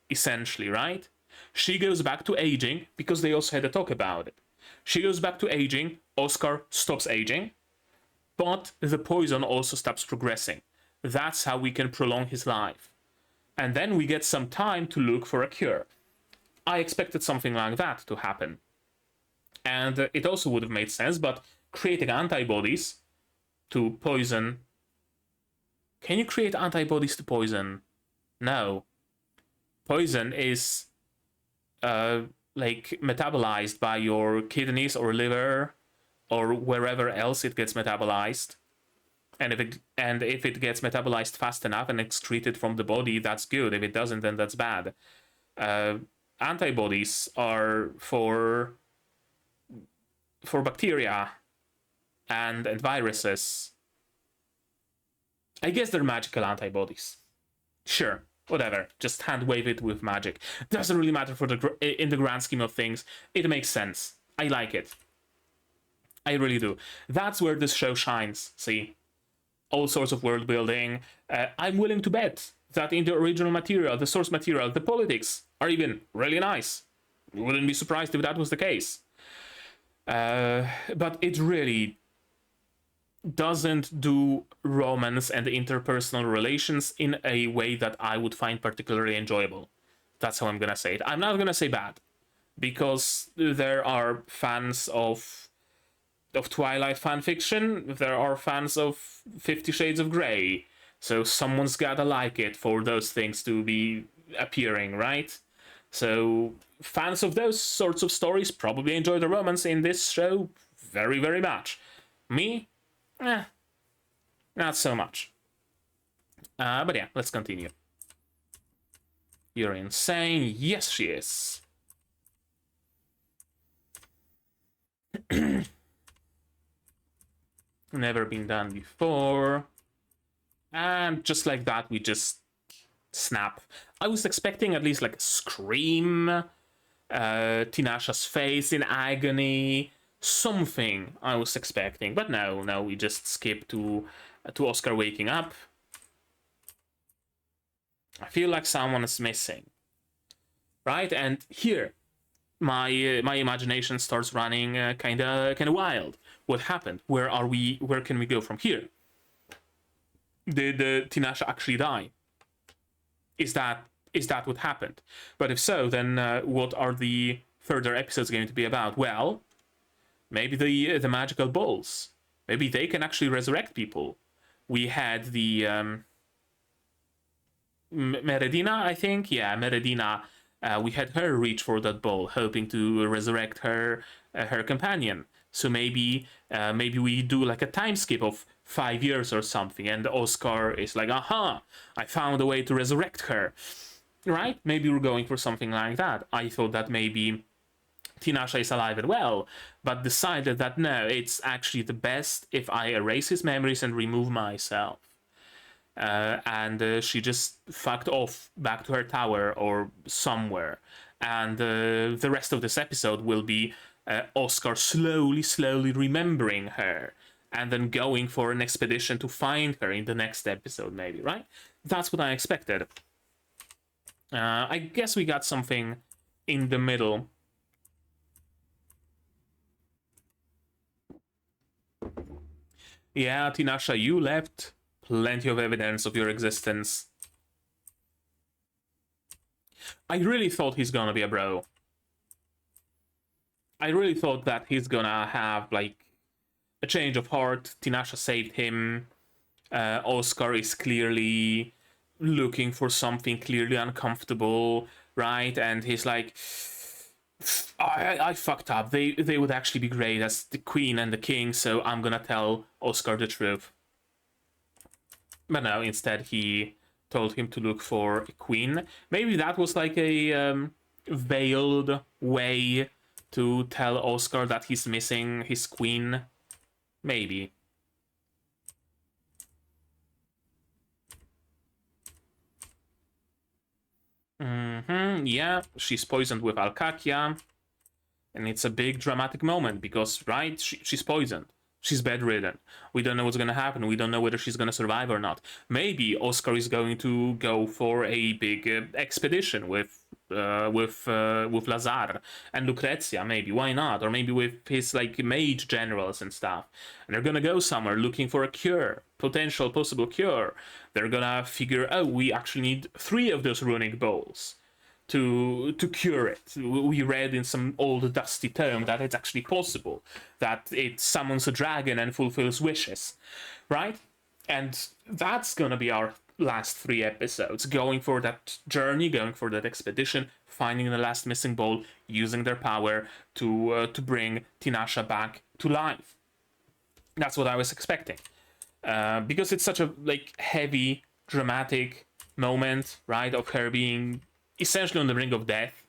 essentially, right? She goes back to aging, because they also had a talk about it. She goes back to aging, Oscar stops aging, but the poison also stops progressing. That's how we can prolong his life. And then we get some time to look for a cure. I expected something like that to happen. And it also would have made sense, but creating antibodies to poison... Can you create antibodies to poison? No. Poison is... like metabolized by your kidneys or liver or wherever else it gets metabolized, and if it gets metabolized fast enough and excreted from the body, that's good. If it doesn't, then that's bad. Antibodies are for bacteria and viruses. I guess they're magical antibodies. Sure. Whatever, just hand wave it with magic. Doesn't really matter in the grand scheme of things. It makes sense. I like it. I really do. That's where this show shines, see? All sorts of world building. I'm willing to bet that in the original material, the source material, the politics are even really nice. Wouldn't be surprised if that was the case. But it really doesn't do romance and interpersonal relations in a way that I would find particularly enjoyable. That's how I'm gonna say it. I'm not gonna say bad, because there are fans of Twilight fanfiction, there are fans of 50 Shades of Grey, so someone's gotta like it for those things to be appearing, right? So fans of those sorts of stories probably enjoy the romance in this show very, very much. Me? Not so much. But yeah, let's continue. You're insane. Yes, she is. Never been done before. And just like that, we just snap. I was expecting at least like a scream, Tinasha's face in agony, something I was expecting. But no, we just skip to Oscar waking up. I feel like someone is missing, right? And here, my imagination starts running kind of wild. What happened? Where are we? Where can we go from here? Did Tinasha actually die? Is that what happened? But if so, then what are the further episodes going to be about? Well, maybe the magical balls. Maybe they can actually resurrect people. We had the Meredina, I think. Yeah, Meredina. We had her reach for that ball, hoping to resurrect her companion. So maybe we do like a time skip of 5 years or something, and Oscar is like, aha, I found a way to resurrect her. Right? Maybe we're going for something like that. I thought that maybe Tinasha is alive and well, but decided that no, it's actually the best if I erase his memories and remove myself. And she just fucked off back to her tower or somewhere. And the rest of this episode will be Oscar slowly remembering her, and then going for an expedition to find her in the next episode, maybe, right? That's what I expected. I guess we got something in the middle. Yeah, Tinasha, you left plenty of evidence of your existence. I really thought he's gonna be a bro. I really thought that he's gonna have, like, a change of heart. Tinasha saved him. Oscar is clearly looking for something clearly uncomfortable, right? And he's like, I fucked up. They would actually be great as the queen and the king, so I'm gonna tell Oscar the truth. But no, instead he told him to look for a queen. Maybe that was like a veiled way to tell Oscar that he's missing his queen. Maybe. Yeah, she's poisoned with Alkakia. And it's a big dramatic moment because, right, she's poisoned. She's bedridden. We don't know what's gonna happen. We don't know whether she's gonna survive or not. Maybe Oscar is going to go for a big expedition with Lazar and Lucrezia. Maybe, why not? Or maybe with his like mage generals and stuff. And they're gonna go somewhere looking for a cure, possible cure. They're gonna figure, oh, we actually need 3 of those runic bowls to cure it. We read in some old dusty tome that it's actually possible, that it summons a dragon and fulfills wishes, right? And that's gonna be our last 3 episodes, going for that journey, going for that expedition, finding the last missing bowl, using their power to bring Tinasha back to life. That's what I was expecting, because it's such a like heavy, dramatic moment, right, of her being essentially on the brink of death,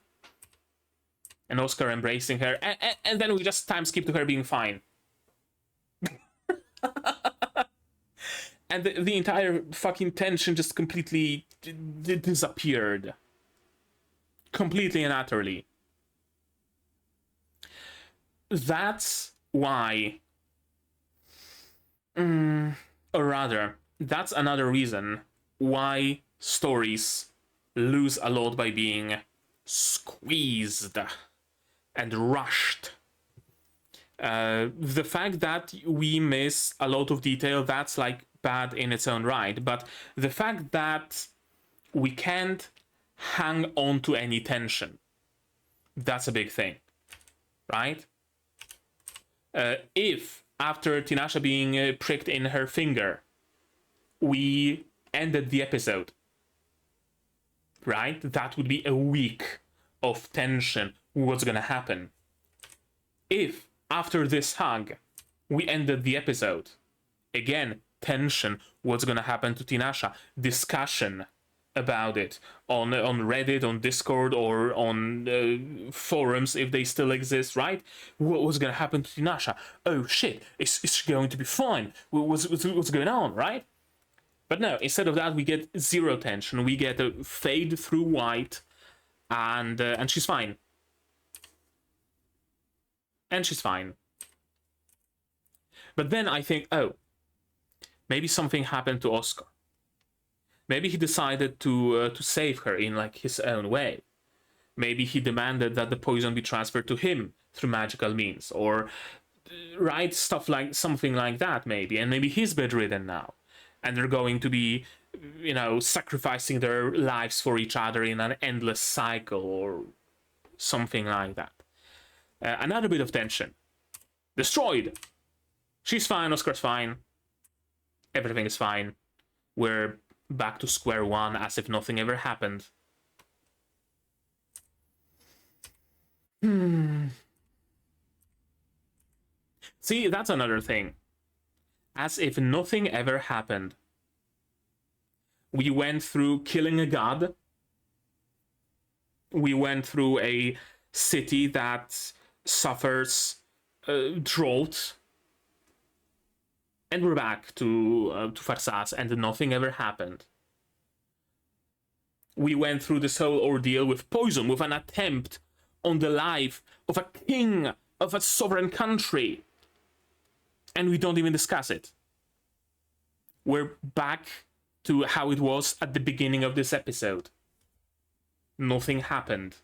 and Oscar embracing her, and then we just time skip to her being fine. And the entire fucking tension just completely disappeared. Completely and utterly. That's why... or rather, that's another reason why stories lose a lot by being squeezed and rushed. The fact that we miss a lot of detail, that's like bad in its own right, but the fact that we can't hang on to any tension, that's a big thing, right? If after Tinasha being pricked in her finger, we ended the episode, right? That would be a week of tension. What's gonna happen? If after this hug we ended the episode, again, tension. What's gonna happen to Tinasha? Discussion. about it on Reddit, on Discord, or on forums if they still exist, right? What was gonna happen to Tinasha? Oh shit, is she going to be fine? What's going on, right? But no, instead of that, we get zero tension. We get a fade through white, and she's fine. And she's fine. But then I think, oh, maybe something happened to Oscar. Maybe he decided to save her in like his own way. Maybe he demanded that the poison be transferred to him through magical means, or right, stuff like something like that maybe. And maybe he's bedridden now, and they're going to be, you know, sacrificing their lives for each other in an endless cycle or something like that. Another bit of tension. Destroyed. She's fine. Oscar's fine. Everything is fine. We're back to square one as if nothing ever happened. See, that's another thing. As if nothing ever happened. We went through killing a god. We went through a city that suffers drought. And we're back to Farsas, and nothing ever happened. We went through this whole ordeal with poison, with an attempt on the life of a king of a sovereign country. And we don't even discuss it. We're back to how it was at the beginning of this episode. Nothing happened.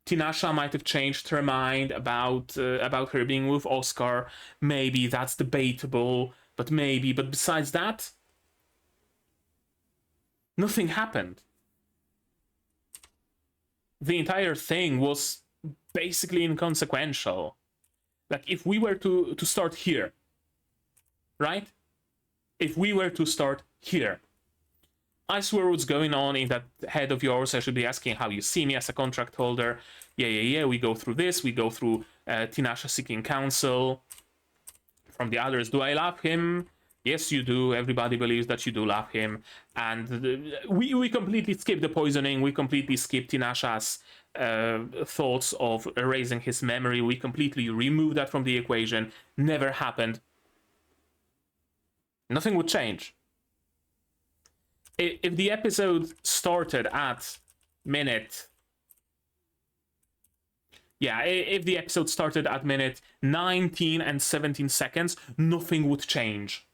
Tinasha might have changed her mind about her being with Oscar. Maybe that's debatable, but maybe. But besides that, nothing happened. The entire thing was basically inconsequential. Like, if we were to start here, right? If we were to start here, I swear what's going on in that head of yours. I should be asking how you see me as a contract holder. Yeah. We go through this. We go through Tinasha seeking counsel from the others. Do I love him? Yes, you do. Everybody believes that you do love him. And we completely skip the poisoning. We completely skip Tinasha's thoughts of erasing his memory. We completely remove that from the equation. Never happened. Nothing would change. If the episode started at minute... Yeah, if the episode started at minute 19 and 17 seconds, nothing would change.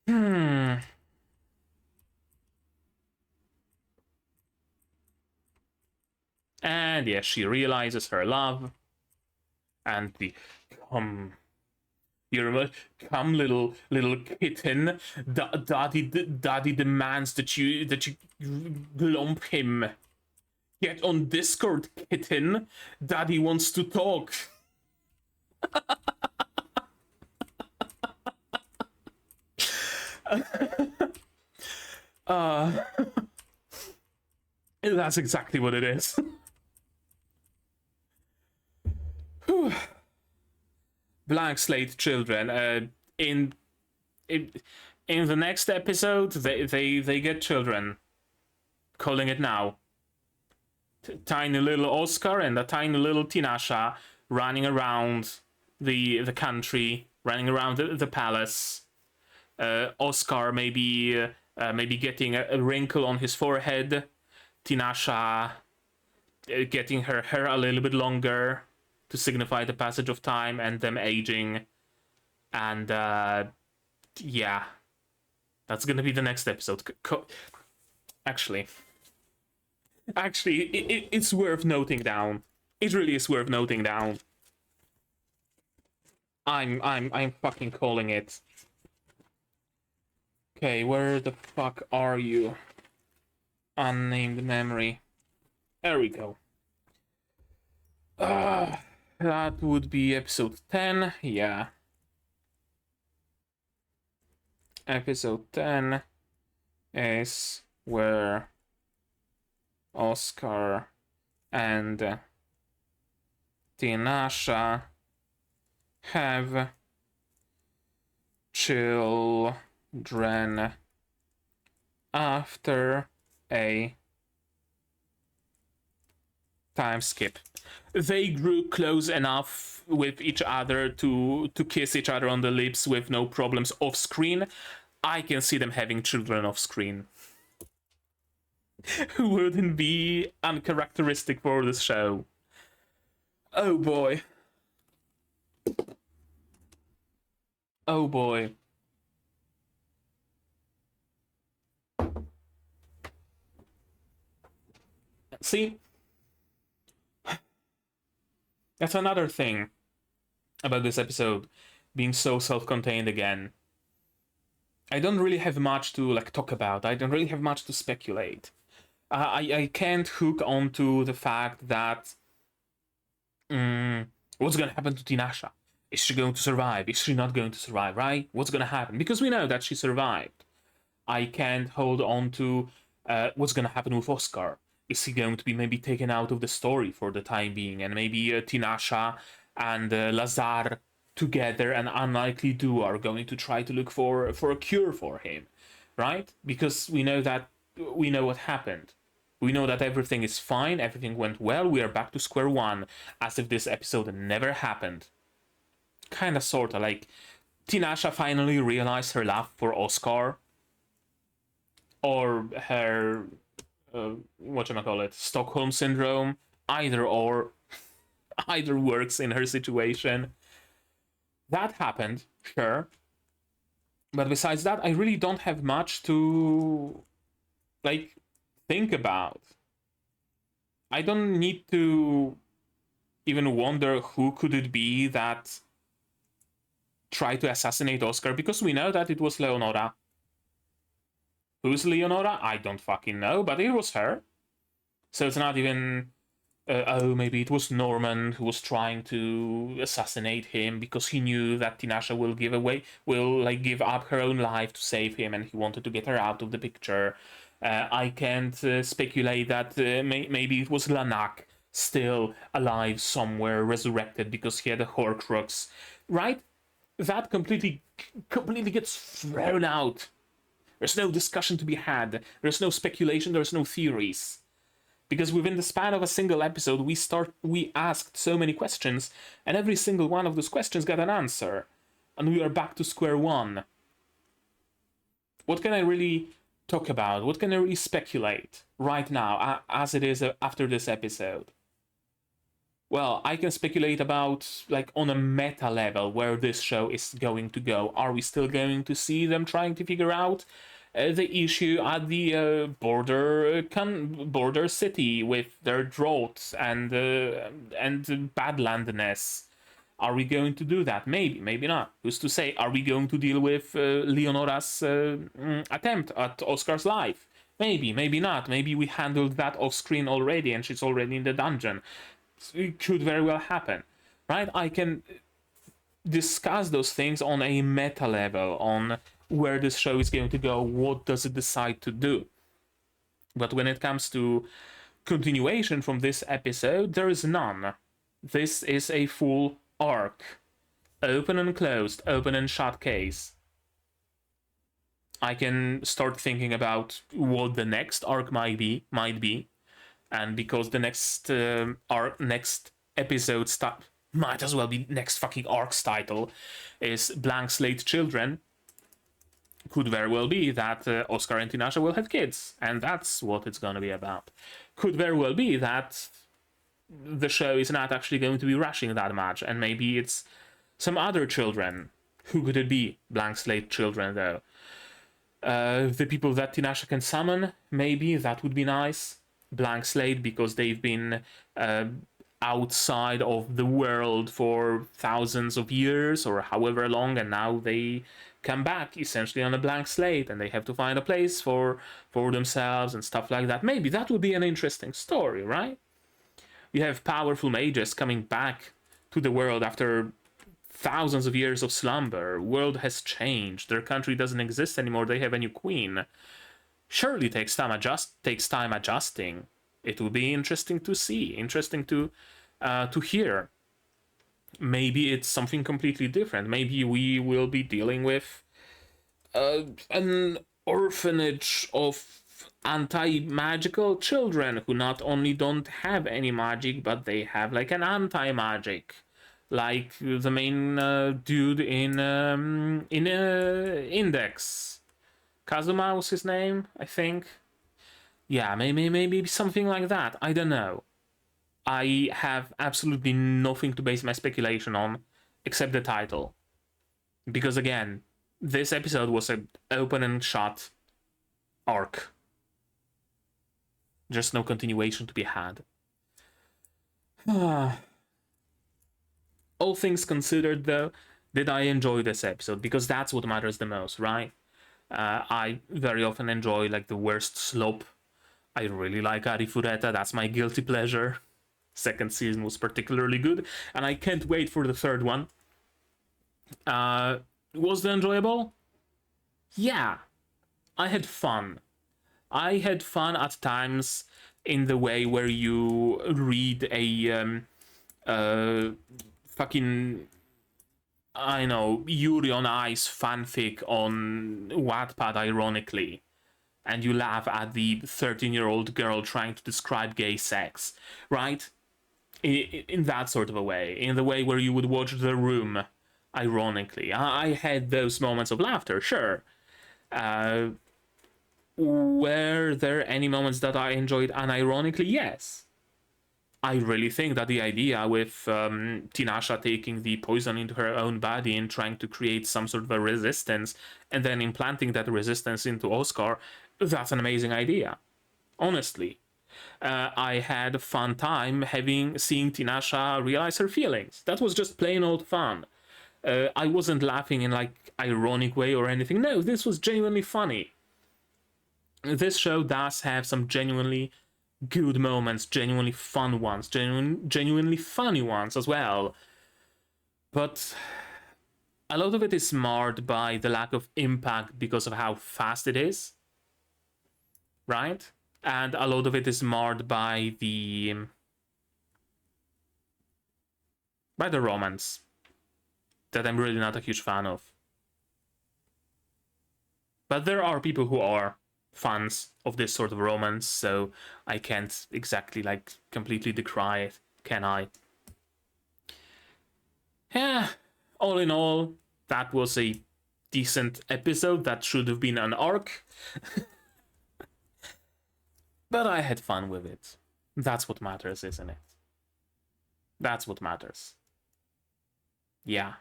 And yes, she realizes her love. And the come little kitten. Daddy demands that you glomp him. Get on Discord, kitten. Daddy wants to talk. That's exactly what it is. Blank slate children. In the next episode, they get children. Calling it now. Tiny little Oscar and a tiny little Tinasha running around the country, running around the palace. Oscar maybe getting a wrinkle on his forehead. Tinasha getting her hair a little bit longer to signify the passage of time and them aging. And yeah, that's gonna be the next episode. Actually, it's worth noting down. It really is worth noting down. I'm fucking calling it. Okay, where the fuck are you? Unnamed Memory. There we go. That would be episode 10, yeah. Episode 10 is where Oscar and Tinasha have children after a time skip. They grew close enough with each other to kiss each other on the lips with no problems off screen. I can see them having children off screen. Who wouldn't be uncharacteristic for this show? Oh boy. Oh boy. See? That's another thing about this episode being so self-contained again. I don't really have much to talk about. I don't really have much to speculate. I can't hook onto the fact that what's gonna happen to Tinasha? Is she going to survive? Is she not going to survive, right? What's gonna happen? Because we know that she survived. I can't hold on to what's gonna happen with Oscar. Is he going to be maybe taken out of the story for the time being? And maybe Tinasha and Lazar together, an unlikely duo, are going to try to look for a cure for him, right? Because we know what happened. We know that everything is fine, everything went well, we are back to square one, as if this episode never happened. Kinda sorta, Tinasha finally realized her love for Oscar, or her, Stockholm Syndrome, either works in her situation. That happened, sure. But besides that, I really don't have much to, think about. I don't need to even wonder who could it be that tried to assassinate Oscar, because we know that it was Leonora. Who's Leonora? I don't fucking know, but it was her. So it's not even, maybe it was Norman who was trying to assassinate him because he knew that Tinasha will give up her own life to save him, and he wanted to get her out of the picture. I can't speculate that maybe it was Lanak, still alive somewhere, resurrected because he had a Horcrux, right? That completely gets thrown out. There's no discussion to be had. There's no speculation. There's no theories. Because within the span of a single episode, we asked so many questions, and every single one of those questions got an answer. And we are back to square one. What can I really talk about? What can I really speculate right now, as it is after this episode? Well, I can speculate about, on a meta level, where this show is going to go. Are we still going to see them trying to figure out the issue at the border city with their droughts and badlandness? Are we going to do that? Maybe, maybe not. Who's to say? Are we going to deal with Leonora's attempt at Oscar's life? Maybe, maybe not. Maybe we handled that off screen already and she's already in the dungeon. It could very well happen, right? I can discuss those things on a meta level, on where this show is going to go, what does it decide to do. But when it comes to continuation from this episode, there is none. This is a full arc. Open and closed, open and shut case. I can start thinking about what the next arc might be. And because the next next episode might as well be next fucking arc's title is Blank Slate Children, could very well be that Oscar and Tinasha will have kids, and that's what it's going to be about. Could very well be that the show is not actually going to be rushing that much, and maybe it's some other children. Who could it be? Blank Slate Children, though. The people that Tinasha can summon, maybe, that would be nice. Blank slate, because they've been outside of the world for thousands of years or however long, and now they come back essentially on a blank slate and they have to find a place for themselves and stuff like that. Maybe that would be an interesting story, right? You have powerful mages coming back to the world after thousands of years of slumber. World has changed. Their country doesn't exist anymore. They have a new queen. Surely takes time adjusting. It will be interesting to see, interesting to hear. Maybe it's something completely different. Maybe we will be dealing with an orphanage of anti-magical children who not only don't have any magic, but they have like an anti-magic, like the main dude in Index. Kazuma was his name, I think. Yeah, maybe something like that. I don't know. I have absolutely nothing to base my speculation on except the title. Because again, this episode was an open and shut arc. Just no continuation to be had. All things considered, though, did I enjoy this episode? Because that's what matters the most, right? I very often enjoy like the worst slop. I really like Arifureta, that's my guilty pleasure. Second season was particularly good, and I can't wait for the third one. Was it enjoyable? Yeah. I had fun. I had fun at times in the way where you read a fucking, I know, Yuri on Ice fanfic on Wattpad, ironically, and you laugh at the 13-year-old girl trying to describe gay sex, right? In that sort of a way, in the way where you would watch The Room, ironically. I had those moments of laughter, sure. Were there any moments that I enjoyed unironically? Yes. I really think that the idea with Tinasha taking the poison into her own body and trying to create some sort of a resistance and then implanting that resistance into Oscar, that's an amazing idea. Honestly. I had a fun time seeing Tinasha realize her feelings. That was just plain old fun. I wasn't laughing in like ironic way or anything. No, this was genuinely funny. This show does have some genuinely good moments, genuinely fun ones, genuinely funny ones as well. But a lot of it is marred by the lack of impact because of how fast it is, right? And a lot of it is marred by the romance that I'm really not a huge fan of. But there are people who are fans of this sort of romance, so I can't exactly like completely decry it, can I? Yeah, all in all, that was a decent episode. That should have been an arc. But I had fun with it. That's what matters, isn't it? That's what matters. Yeah.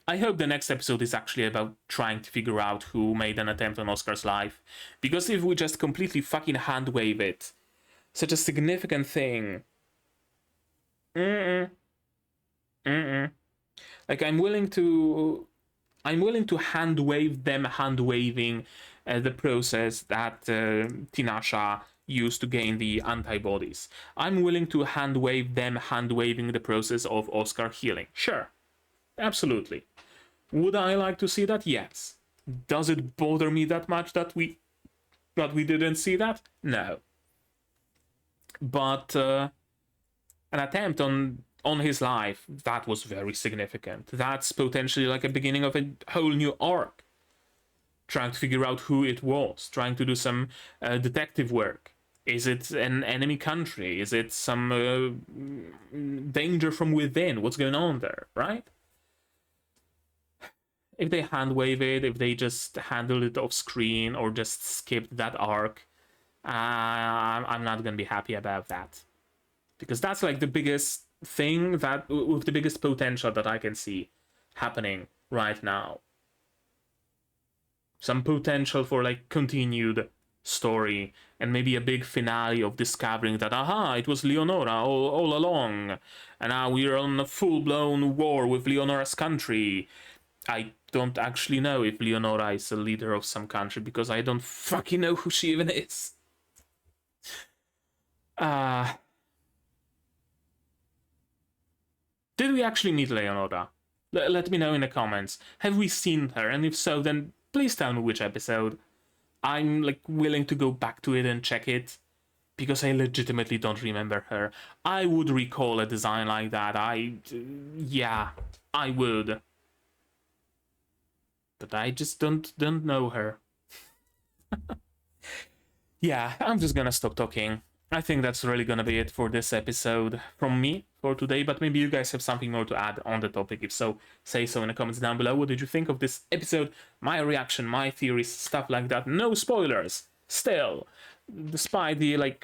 I hope the next episode is actually about trying to figure out who made an attempt on Oscar's life. Because if we just completely fucking handwave it, such a significant thing. Like I'm willing to handwave them handwaving the process that Tinasha used to gain the antibodies. I'm willing to handwave them handwaving the process of Oscar healing. Sure. Absolutely. Would I like to see that? Yes. Does it bother me that much that we didn't see that? No. But an attempt on his life, that was very significant. That's potentially like a beginning of a whole new arc. Trying to figure out who it was, trying to do some detective work. Is it an enemy country? Is it some danger from within? What's going on there, right? If they handwave it, if they just handle it off screen or just skipped that arc, I'm not gonna be happy about that. Because that's like the biggest thing that, with the biggest potential that I can see happening right now. Some potential for like continued story and maybe a big finale of discovering that, aha, it was Leonora all along, and now we're on a full-blown war with Leonora's country. I don't actually know if Leonora is a leader of some country because I don't fucking know who she even is. Did we actually meet Leonora? Let me know in the comments. Have we seen her? And if so, then please tell me which episode. I'm like willing to go back to it and check it because I legitimately don't remember her. I would recall a design like that. Yeah, I would. but I just don't know her. Yeah, I'm just gonna stop talking. I think that's really gonna be it for this episode from me for today, but maybe you guys have something more to add on the topic. If so, say so in the comments down below. What did you think of this episode? My reaction, my theories, stuff like that. No spoilers. Still, despite the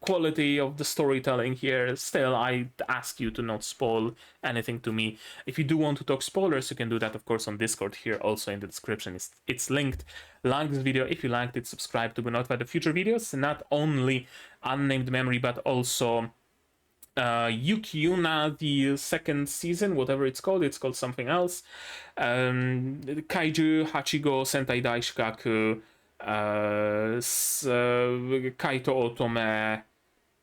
quality of the storytelling here, still I ask you to not spoil anything to me. If you do want to talk spoilers, you can do that of course on Discord here, also in the description it's linked. Like this video if you liked it, subscribe to be notified of future videos, not only Unnamed Memory but also Yuki-Yuna, the second season, whatever it's called something else, Kaiju, Hachigo, Sentai Daishikaku, Kaito Otome,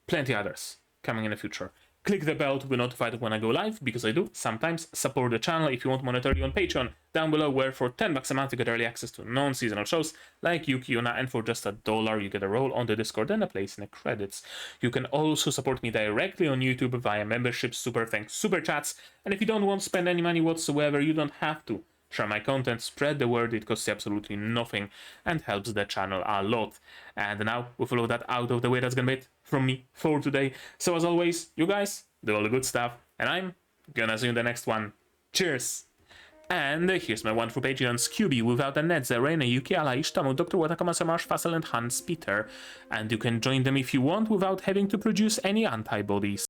plenty others coming in the future. Click the bell to be notified when I go live, because I do sometimes support the channel. If you want monetarily on Patreon, down below, where for $10 a month you get early access to non-seasonal shows like Yuki-Yuna, and for just $1 you get a role on the Discord and a place in the credits. You can also support me directly on YouTube via memberships, super thanks, super chats, and if you don't want to spend any money whatsoever, you don't have to. Share my content, spread the word, it costs you absolutely nothing and helps the channel a lot. And now, with all of that out of the way, that's gonna be it from me for today. So as always, you guys do all the good stuff, and I'm gonna see you in the next one. Cheers! And here's my wonderful Patreons: QB, Without a Net, Zerena, Yuki, Alaish, Tamu, Dr. Watakama, Samash, Fassel, and Hans Peter. And you can join them if you want without having to produce any antibodies.